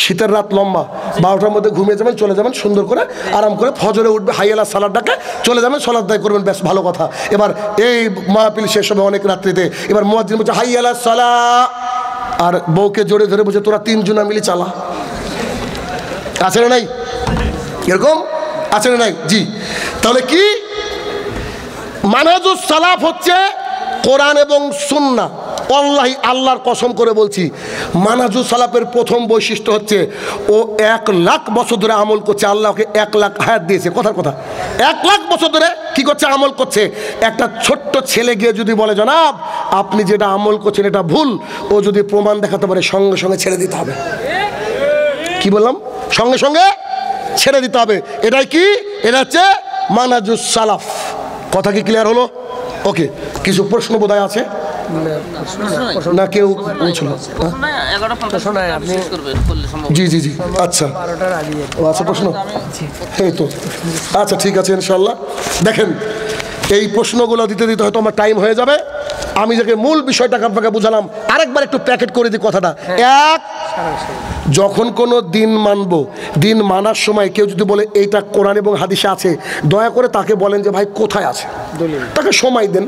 শীতের রাত লম্বা, 12টার মধ্যে ঘুমিয়ে যাবেন, চলে যাবেন সুন্দর করে আরাম করে, ফজরে উঠবে, হাইয়ালা সালাদ ডাকে চলে যাবেন, সালাদ দায় করবেন, বেশ ভালো কথা। এবার এই মাহফিল শেষ হবে অনেক রাত্রিতে, এবার মুয়াজ্জিন বলছে হাইয়ালা সালাহ, আর বউকে জোরে ধরে বলছে তোরা 3 জনা মিলে চালা। আছে না নাই এরকম? আছে না নাই? জি। তাহলে কি মানহাজুস সালাফ হচ্ছে কোরআন এবং সুন্নাহ। আল্লাহ, আল্লাহর কসম করে বলছি, মানহাজুস সালাফের প্রথম বৈশিষ্ট্য হচ্ছে ও 1 লাখ বছর ধরে আমল করছে। আল্লাহকে 1 লাখ হায়াত দিয়েছে। কথার কথা, 1 লাখ বছর ধরে কি করছে? আমল করছে। একটা ছোট্ট ছেলে গিয়ে যদি বলে জনাব আপনি যেটা আমল করছেন এটা ভুল, ও যদি প্রমাণ দেখাতে পারে সঙ্গে সঙ্গে ছেড়ে দিতে হবে। কি বললাম? সঙ্গে সঙ্গে ছেড়ে দিতে হবে। এটাই কি? এটা হচ্ছে মানহাজুস সালাফ। কথা কি ক্লিয়ার হলো? ওকে, কিছু প্রশ্ন বোধহয় আছে না? কেউ বলছিল জি জি জি। আচ্ছা আচ্ছা, প্রশ্ন এই তো। আচ্ছা ঠিক আছে ইনশাল্লাহ। দেখেন এই প্রশ্নগুলো দিতে দিতে হয়তো আমার টাইম হয়ে যাবে। আমি যাকে মূল বিষয়টাকে আপনাকে বুঝালাম, আরেকবার একটু প্যাকেট করে দিই কথাটা। এক, যখন কোনো দিন মানব, দিন মানার সময় কেউ যদি বলে এইটা কোরআন এবং হাদিসে আছে, দয়া করে তাকে বলেন যে ভাই কোথায় আছে, তাকে সময় দেন।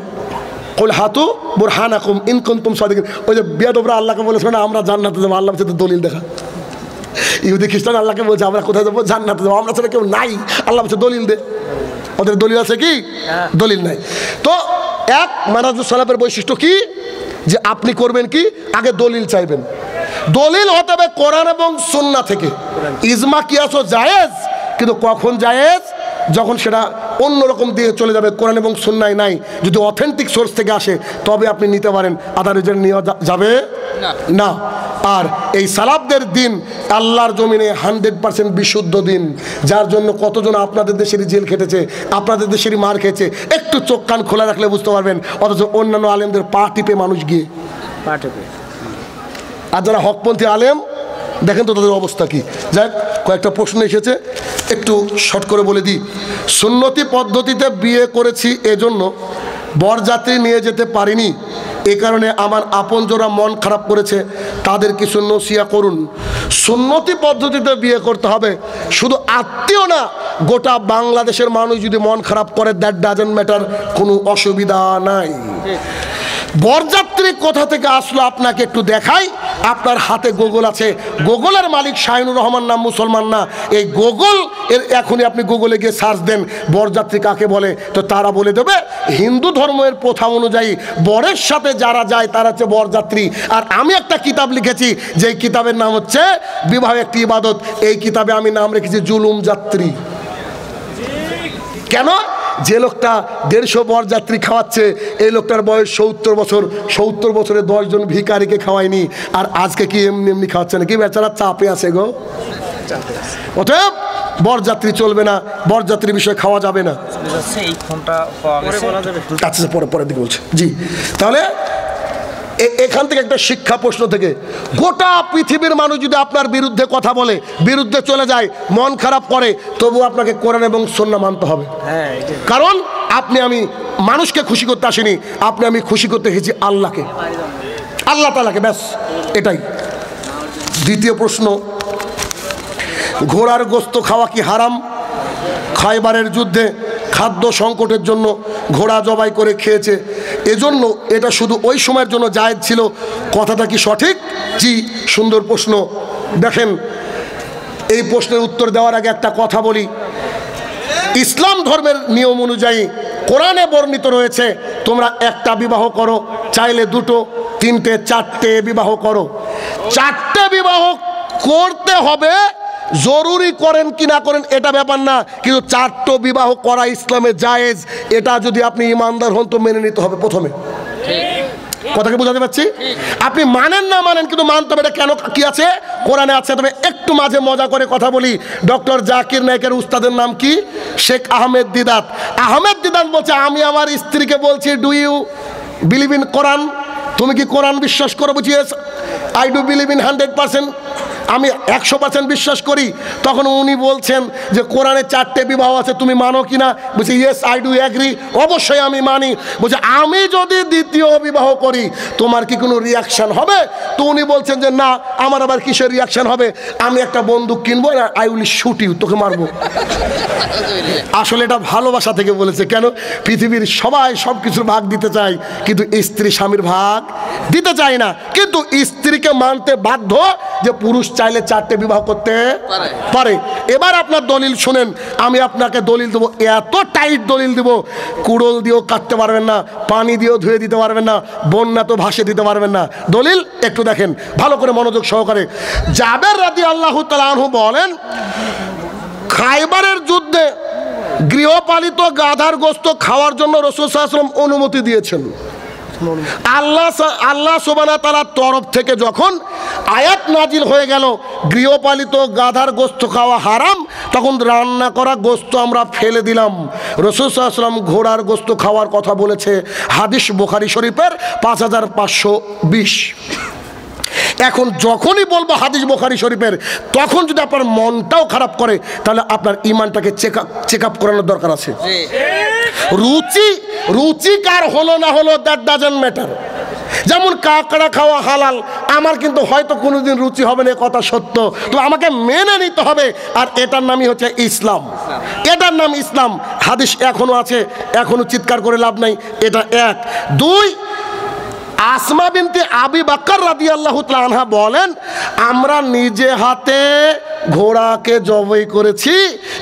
কুল হাতু বুরহানাকুম ইন কুনতুম সাদিকিন। ওই যে বেয়াদবরা আল্লাহকে বলেছে না আমরা জান্নাতে যাবো, আল্লাহ বলছে দলিল দেখা। ইহুদি খ্রিস্টান আল্লাহকে বলছে আমরা কোথায় যাবো? জান্নাতে যাবো। আমরা ছাড়া কেউ নাই, আল্লাহ বলছে দলিল দে। ওদের দলিল আছে কি? দলিল নাই। তো এক, মানহাজুস সালাফের বৈশিষ্ট্য কি? যে আপনি করবেন কি? আগে দলিল চাইবেন। দলিল হতে হবে কোরআন এবং সুন্নাহ থেকে। ইজমা কিয়াস ও জায়েজ, কিন্তু কখন জায়েজ? যখন সেটা অন্যরকম দিয়ে চলে যাবে, কোরআন এবং সুন্নাহ নাই। যদি অথেন্টিক সোর্স থেকে আসে তবে আপনি নিতে পারেন, আদারওয়াইজ নেওয়া যাবে না। আর এই সালাফদের দিন আল্লাহর জমিনে 100% বিশুদ্ধ দিন, যার জন্য কতজন আপনাদের দেশেরই জেল খেটেছে, আপনাদের দেশেরই মার খেয়েছে। একটু চোখ কান খোলা রাখলে বুঝতে পারবেন। অথচ অন্যান্য আলেমদের পা টিপে মানুষ গিয়ে পা টিপে। আর যারা হকপন্থী আলেম দেখেন তো তাদের অবস্থা কি। যাই, কয়েকটা প্রশ্ন এসেছে, একটু শর্ট করে বলে দিই। সুন্নতি পদ্ধতিতে বিয়ে করেছি, এজন্য বরযাত্রী নিয়ে যেতে পারিনি, এ কারণে আমার আপনজনরা মন খারাপ করেছে, তাদের কিছু নসিহা করুন। সুন্নতি পদ্ধতিতে বিয়ে করতে হবে, শুধু আত্মীয় না, গোটা বাংলাদেশের মানুষ যদি মন খারাপ করে, দ্যাট ডাজন্ট ম্যাটার, কোনো অসুবিধা নাই। বরযাত্রী কোথা থেকে আসলো আপনাকে একটু দেখাই, আপনার হাতে গুগল আছে, গুগলের মালিক শাহিনুর রহমান নাম, মুসলমান না। এই গুগল এর এখনই আপনি গুগলে গিয়ে সার্চ দেন বরযাত্রী কাকে বলে, তো তারা বলে দেবে হিন্দু ধর্মের প্রথা অনুযায়ী বরের সাথে যারা যায় তারা হচ্ছে বরযাত্রী। আর আমি একটা কিতাব লিখেছি, যেই কিতাবের নাম হচ্ছে বিবাহ একটি ইবাদত। এই কিতাবে আমি নাম রেখেছি জুলুম যাত্রী। কেন? যে লোকটা 150 বরযাত্রী খাওয়াচ্ছে, এই লোকটার বয়স 70 বছর। 70 বছরে 10 জন ভিখারিকে খাওয়ায়নি, আর আজকে কি এমনি এমনি খাওয়াচ্ছে নাকি? বেচারা চাপে আছে গো। অতএব বরযাত্রী চলবে না, বরযাত্রীর বিষয়ে খাওয়া যাবে না। আচ্ছা পরে দিকে বলছে জি। তাহলে এখান থেকে একটা শিক্ষা প্রশ্ন থেকে, গোটা পৃথিবীর মানুষ যদি আপনার বিরুদ্ধে কথা বলে, বিরুদ্ধে চলে যায়, মন খারাপ করে, তবু আপনাকে কোরআন এবং সুন্নাহ মানতে হবে। কারণ আপনি আমি মানুষকে খুশি করতে আসিনি, আপনি আমি খুশি করতে এসেছি আল্লাহকে, আল্লাহ তাআলাকে, ব্যাস এটাই। দ্বিতীয় প্রশ্ন, ঘোড়ার গোশত খাওয়া কি হারাম? খায়বারের যুদ্ধে খাদ্য সংকটের জন্য ঘোড়া জবাই করে খেয়েছে, এজন্য এটা শুধু ওই সময়ের জন্য জায়েজ ছিল, কথাটা কি সঠিক? জি, সুন্দর প্রশ্ন। দেখেন, এই প্রশ্নের উত্তর দেওয়ার আগে একটা কথা বলি। ইসলাম ধর্মের নিয়ম অনুযায়ী কোরআনে বর্ণিত রয়েছে তোমরা একটা বিবাহ করো, চাইলে 2, 3, 4টে বিবাহ করো। 4টে বিবাহ করতে হবে, জরুরি করেন কি না করেন এটা ব্যাপার না, কিন্তু 4টো বিবাহ করা ইসলামে জায়েজ। এটা যদি আপনি ইমানদার হন তো মেনে নিতে হবে প্রথমে। কথাকে বোঝাতে পারছি? আপনি মানেন না মানেন, কিন্তু মানতে হবে। এটা কেন কি আছে? কোরআনে আছে। তবে একটু মাঝে মজা করে কথা বলি। ডক্টর জাকির নায়েকের উস্তাদের নাম কি? শেখ আহমেদ দিদাত। আহমেদ দিদাত বলছে, আমি আমার স্ত্রীকে বলছি, ডু ইউ বিলিভ ইন কোরআন? তুমি কি কোরআন বিশ্বাস করো? বুঝি আই ডু বিলিভ ইন 100%, আমি 100% বিশ্বাস করি। তখন উনি বলছেন যে কোরআনে 4টে বিবাহ আছে, তুমি মানো কি না? বলছি ইয়েস আই ডু এগ্রি, অবশ্যই আমি মানি। বলছে আমি যদি দ্বিতীয় বিবাহ করি তোমার কি কোনো রিয়াকশান হবে? তো উনি বলছেন যে না, আমার আবার কিসের রিয়াকশান হবে? আমি একটা বন্দুক কিনবো, আই উইল শুট ইউ, তোকে মারবো। আসলে এটা ভালোবাসা থেকে বলেছে। কেন? পৃথিবীর সবাই সব কিছুর ভাগ দিতে চায়, কিন্তু স্ত্রী স্বামীর ভাগ দিতে চায় না। কিন্তু স্ত্রীকে মানতে বাধ্য যে পুরুষ চাইলে 4টে বিবাহ করতে পারে। এবার আপনার দলিল শুনেন, আমি আপনাকে দলিল দেবো, এত টাইট দলিল দেবো, কুড়োল দিয়েও কাটতে পারবেন না, পানি দিয়েও ধুয়ে দিতে পারবেন না, বন্যা তো ভাসে দিতে পারবেন না। দলিল একটু দেখেন ভালো করে মনোযোগ সহকারে। জাবের রাদিয়াল্লাহু তাআলা আনহু বলেন, খায়বারের যুদ্ধে গৃহপালিত গাধার গোশত খাওয়ার জন্য রাসূল সাল্লাল্লাহু আলাইহি ওয়াসাল্লাম অনুমতি দিয়েছেন। আল্লাহ সুবহানাহু ওয়া তাআলার তরফ থেকে যখন আয়াত নাজিল হয়ে গেল গৃহপালিত গাধার গোশত খাওয়া হারাম, তখন রান্না করা গোশত আমরা ফেলে দিলাম। রাসূল সাল্লাল্লাহু আলাইহি ওয়াসাল্লাম ঘোড়ার গোশত খাওয়ার কথা বলেছে, হাদিস বুখারী শরীফের 5520। এখন যখনই বলবো হাদিস বুখারী শরীফের, তখন যদি আপনার মনটাও খারাপ করে, তাহলে আপনার ইমানটাকে চেক আপ করানোর দরকার আছে। রুচি কার হলো না হলো দ্যাট ডাজন্ট ম্যাটার। যেমন কাঁকড়া খাওয়া হালাল, আমার কিন্তু হয়তো কোনোদিন রুচি হবে না, কথা সত্য, তো আমাকে মেনে নিতে হবে। আর এটার নামই হচ্ছে ইসলাম, এটার নাম ইসলাম। হাদিস এখনো আছে, এখনো চিৎকার করে লাভ নাই। এটা 1। 2, আসমা বিনতে আবি বকর রাদিয়াল্লাহু তাআলা আনহা বলেন, আমরা নিজে হাতে ঘোড়াকে জবাই করেছি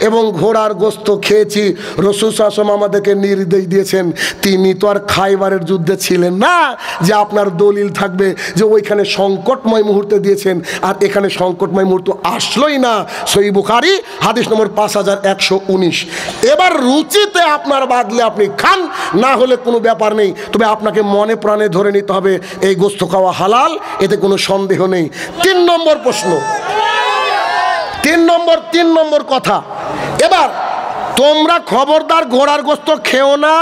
এবং ঘোড়ার গোশত খেয়েছি। রাসূল সাল্লাল্লাহু আলাইহি ওয়াসাল্লাম আমাদেরকে নির্দেশ দিয়েছেন। তিনি তো আর খায়বারের যুদ্ধে ছিলেন না যে আপনার দলিল থাকবে যে ওইখানে সংকটময় মুহূর্তে দিয়েছেন, আর এখানে সংকটময় মুহূর্ত আসলোই না। সহিহ বুখারী হাদিস নম্বর 5119। এবার রুচিতে আপনার বাদলে আপনি খান, না হলে কোনো ব্যাপার নেই, তবে আপনাকে মনে প্রাণে ধরে নিতে হবে এই গোশত খাওয়া হালাল, এতে কোনো সন্দেহ নেই। 3 নম্বর প্রশ্ন, 3 নম্বর কথা। এবার তোমরা খবরদার ঘোড়ার গোশত খেও না,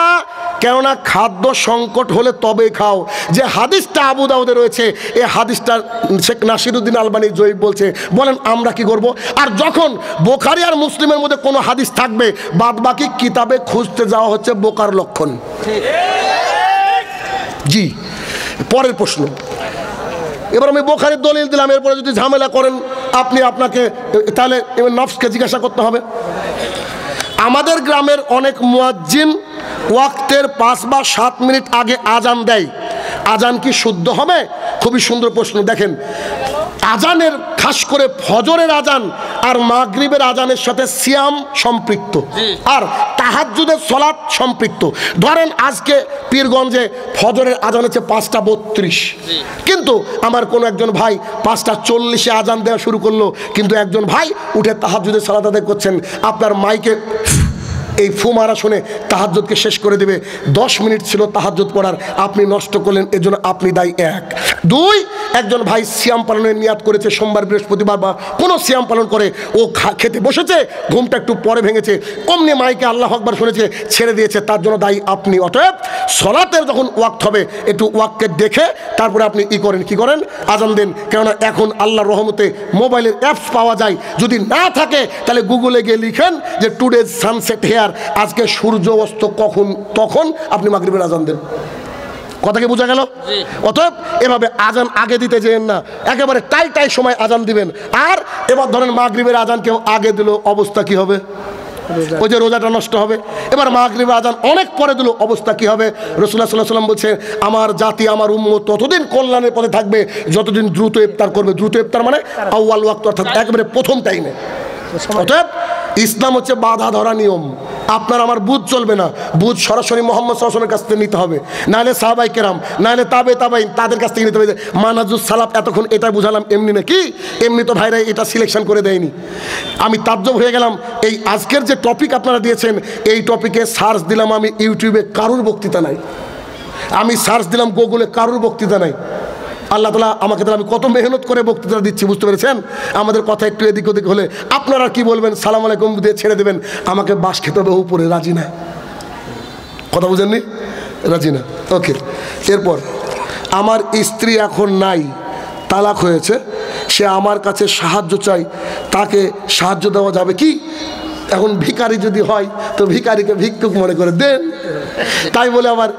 কেননা খাদ্য সংকট হলে তবে খাও। যে হাদিসটা আবু দাউদে রয়েছে, এই হাদিসটা শেখ নাসিরউদ্দিন আলবানী জয়ীফ বলছে। বলেন আমরা কি করব? আর যখন বুখারী আর মুসলিমের মধ্যে কোনো হাদিস থাকবে, বাদ বাকি কিতাবে খুঁজতে যাওয়া হচ্ছে বোকার লক্ষণ। জি, পরের প্রশ্ন। এবার আমি বুখারীর দলিল দিলাম, এরপরে যদি ঝামেলা করেন আপনি, আপনাকে তাহলে নফসকে জিজ্ঞাসা করতে হবে। আমাদের গ্রামের অনেক মুয়াজ্জিন ওয়াক্তের 5 বা 7 মিনিট আগে আজান দেয়, আজান কি শুদ্ধ হবে? খুবই সুন্দর প্রশ্ন। দেখেন, আজানের খাস করে ফজরের আজান আর মাগরিবের আজানের সাথে সিয়াম সম্পৃক্ত, আর তাহাজ্জুদের সালাত সম্পৃক্ত। ধরেন আজকে পীরগঞ্জে ফজরের আজান হচ্ছে 5:32, কিন্তু আমার কোনো একজন ভাই 5:40 আজান দেওয়া শুরু করলো, কিন্তু একজন ভাই উঠে তাহাজ্জুদের সালাত আদায় করছেন। আপনার মাইকে এই ফুমারা শুনে তাহাজ্জুদকে শেষ করে দেবে। 10 মিনিট ছিল তাহাজ্জুদ পড়ার, আপনি নষ্ট করলেন, এজন্য আপনি দায়ী। 1 2 একজন ভাই সিয়াম পালনের নিয়াত করেছে, সোমবার বৃহস্পতিবার বা কোনো সিয়াম পালন করে, ও খেতে বসেছে, ঘুমটা একটু পরে ভেঙেছে, অমনি মাইকে আল্লাহ আকবার শুনেছে, ছেড়ে দিয়েছে, তার জন্য দায়ী আপনি। অতএব সলাতের যখন ওয়াক্ত হবে একটু ওয়াক্তকে দেখে তারপরে আপনি কি করেন আজান দেন। কেননা এখন আল্লাহর রহমতে মোবাইলের অ্যাপস পাওয়া যায়, যদি না থাকে তাহলে গুগলে গিয়ে লিখেন যে টুডেজ সানসেট হেয়ার, আজকে সূর্য অস্ত কখন, তখন আপনি মাগরিবের আজান দেন। কথা কি বোঝা গেল? অতএব এভাবে আজান আগে দিতে যেন না, একেবারে টাই সময় আজান দিবেন। আর এবার ধরেন মাগরিবের আজান কেউ আগে দিল, অবস্থা কি হবে? ওই যে রোজাটা নষ্ট হবে। এবার মাগরিবের আজান অনেক পরে দিল, অবস্থা কি হবে? রাসূলুল্লাহ সাল্লাল্লাহু আলাইহি ওয়াসাল্লাম বলছে, আমার জাতি আমার উম্মত ততদিন কল্যাণের পথে থাকবে যতদিন দ্রুত ইফতার করবে। দ্রুত ইফতার মানে আউয়াল ওয়াক্ত, অর্থাৎ একেবারে প্রথম টাইমে। অতএব ইসলাম হচ্ছে বাধা ধরা নিয়ম। আপনার আমার বুঝ চলবে না, বুঝ সরাসরি মুহাম্মদ সাল্লাল্লাহু আলাইহি ওয়াসাল্লামের কাছ থেকে নিতে হবে, নাহলে সাহাবায়ে কেরাম, নাহলে তাবেঈন তাদের কাছ থেকে নিতে হবে। মানাজুস সালাফ এতক্ষণ এটা বুঝালাম, এমনি নাকি? এমনি তো ভাইরা এটা সিলেকশন করে দেয়নি। আমি তাজ্জব হয়ে গেলাম, এই আজকের যে টপিক আপনারা দিয়েছেন, এই টপিকে সার্চ দিলাম আমি ইউটিউবে, কারুর বক্তৃতা নাই। আমি সার্চ দিলাম গুগলে, কারুর বক্তৃতা নাই। আল্লাহ তাআলা আমাকে তাহলে আমি কত মেহনত করে বক্তৃতা দিচ্ছি, বুঝতে পেরেছেন? আমাদের কথা একটু এদিক ওদিক হলে আপনারা কি বলবেন? সালাম আলাইকুম দিয়ে ছেড়ে দেবেন, আমাকে বাস খেতে হবে উপরে, রাজি না। কথা বুঝেননি? রাজি না। ওকে, এরপর আমার স্ত্রী এখন নাই, তালাক হয়েছে, সে আমার কাছে সাহায্য চাই, তাকে সাহায্য দেওয়া যাবে কি? এখন ভিখারি যদি হয় তো ভিখারিকে ভিক্ষুক মনে করে দেন, তাই বলে আবার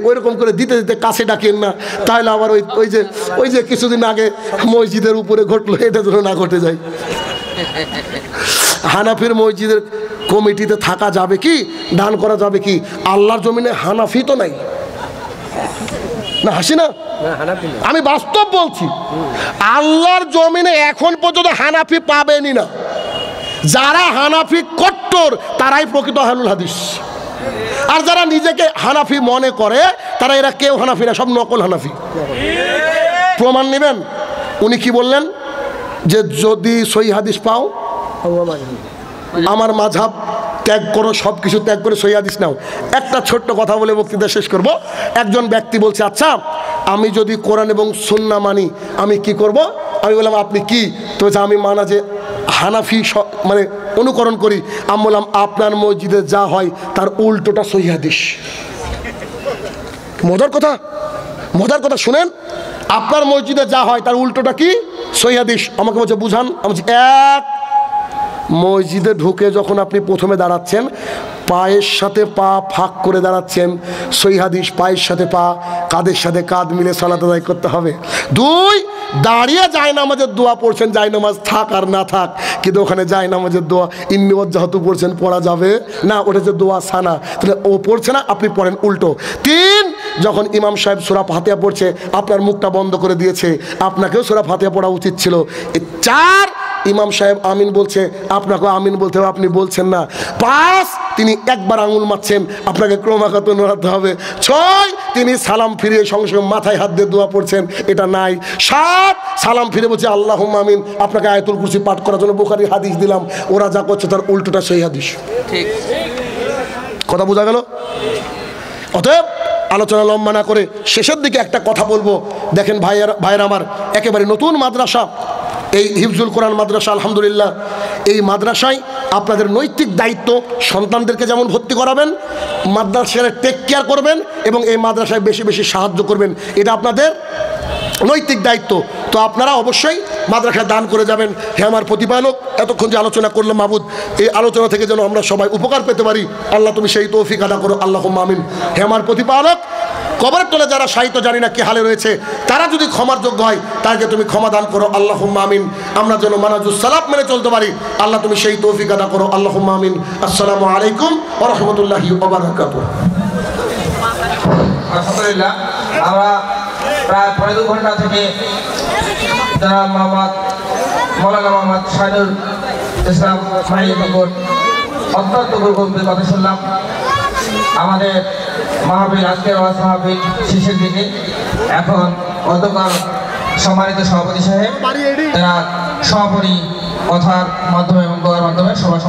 ওইরকম করে দিতে দিতে কাছে ডাকেন না, তাহলে আবার ওই যে কিছুদিন আগে মসজিদের উপরে ঘটলো, এটা যেন না ঘটে যায়। হানাফির মসজিদের কমিটিতে থাকা যাবে কি? দান করা যাবে কি? আল্লাহর জমিনে হানাফি তো নাই না, হাসি না, আমি বাস্তব বলছি। আল্লাহর জমিনে এখন পর্যন্ত হানাফি পাবেনই না। যারা হানাফি কট্টর তারাই প্রকৃত আহলুল হাদিস, আর যারা নিজেকে হানাফি মনে করে তারা এরা কেউ হানাফি না, সব নকল হানাফি। প্রমাণ নেবেন? উনি কি বললেন? যে যদি সহিহ হাদিস পাও আমার মাযহাব ত্যাগ করো, সব কিছু ত্যাগ করে সহিহ হাদিস নাও। একটা ছোট্ট কথা বলে বক্তৃতা শেষ করব। একজন ব্যক্তি বলছে, আচ্ছা আমি যদি কোরআন এবং সুন্নাহ মানি আমি কি করব? আমি বললাম আপনি কি? তো আমি মানা যে হানাফি মানে অনুকরণ করি। আমি বললাম আপনার মসজিদে যা হয় তার উল্টোটা সহিহ হাদিস। মজার কথা শুনেন, আপনার মসজিদে যা হয় তার উল্টোটা কি? সহিহ হাদিস। আমাকে বলছে বুঝান। আমি বলছি, এক, মসজিদে ঢুকে যখন আপনি প্রথমে দাঁড়াচ্ছেন পায়ের সাথে পা ফাঁক করে দাঁড়াচ্ছেন, সহিহ হাদিস পায়ের সাথে পা, কাঁধের সাথে কাঁধ মিলে সালাত আদায় করতে হবে। 2, দাঁড়িয়ে জায়নামাজের দোয়া পড়ছেন, জায়নামাজ থাক আর না থাক, কিন্তু ওখানে জায়নামাজের দোয়া ইন্নী ওয়াজ্জাহতু পড়ছেন, পড়া যাবে না, ওটা যে দোয়া সানা, তাহলে ও পড়ছে না, আপনি পড়েন উল্টো। 3, যখন ইমাম সাহেব সূরা ফাতিহা পড়ছে আপনার মুখটা বন্ধ করে দিয়েছে, আপনাকেও সূরা ফাতিহা পড়া উচিত ছিল। 4, ইমাম সাহেব আমিন বলছে, আপনাকে আমিন বলতে হবে, আপনি বলছেন না। 5, তিনি একবার আঙুল মারছেন, আপনাকে ক্রমাগত নড়াতে হবে। 6, তিনি সালাম ফিরিয়ে সঙ্গে সঙ্গে মাথায় হাত দিয়ে দোয়া পড়ছেন, এটা নাই। 7, সালাম ফিরে বলছে আল্লাহুম্মা আমিন, আপনাকে আয়াতুল কুরসি পাঠ করার জন্য বুখারীর হাদিস দিলাম, ওরা যা করছে তার উল্টোটা সেই হাদিস। ঠিক কথা বোঝা গেল? অতএব আলোচনা লম্বা না করে শেষের দিকে একটা কথা বলবো। দেখেন ভাইয়েরা আমার, একেবারে নতুন মাদ্রাসা এই হিফজুল কোরআন মাদ্রাসা, আলহামদুলিল্লাহ। এই মাদ্রাসায় আপনাদের নৈতিক দায়িত্ব, সন্তানদেরকে যেমন ভর্তি করাবেন, মাদ্রাসায় টেক কেয়ার করবেন এবং এই মাদ্রাসায় বেশি বেশি সাহায্য করবেন, এটা আপনাদের নৈতিক দায়িত্ব। তো আপনারা অবশ্যই মাদ্রাসায় দান করে যাবেন। হে আমার প্রতিপালক, এতক্ষণ যে আলোচনা করলাম মাবুদ, এই আলোচনা থেকে যেন আমরা সবাই উপকার পেতে পারি, আল্লাহ তুমি সেই তৌফিক আদা করো, আল্লাহুম্মা আমিন। হে আমার প্রতিপালক, কবরের তলে যারা সাহিত্য জানি না কি হালে রয়েছে, তারা যদি ক্ষমার যোগ্য হয় তাকে তুমি ক্ষমা দান করো, আল্লাহুম্মা আমিন। আমরা যেন মানাজুস সালাফ মেনে চলতে পারি, আল্লাহ তুমি সেই তৌফিক আদা করো, আল্লাহুম্মা আমিন। আসসালামু আলাইকুম ওয়া রাহমাতুল্লাহি ওয়া বারাকাতুহু। আলহামদুলিল্লাহ, আমরা প্রায় 2 ঘন্টা থেকে যারা মৌলানা মোহাম্মদ শাহিদুল ইসলাম মাহির নিকট অত্যন্ত গভীর কথা শুনলাম। আমাদের মাহফিল, আজকের ওয়াজ মাহফিল শেষের দিকে। এখন অধ্যক্ষ সম্মানিত সভাপতি সাহেব তারা সভাপতি কথার মাধ্যমে এবং দোয়ার মাধ্যমে সভা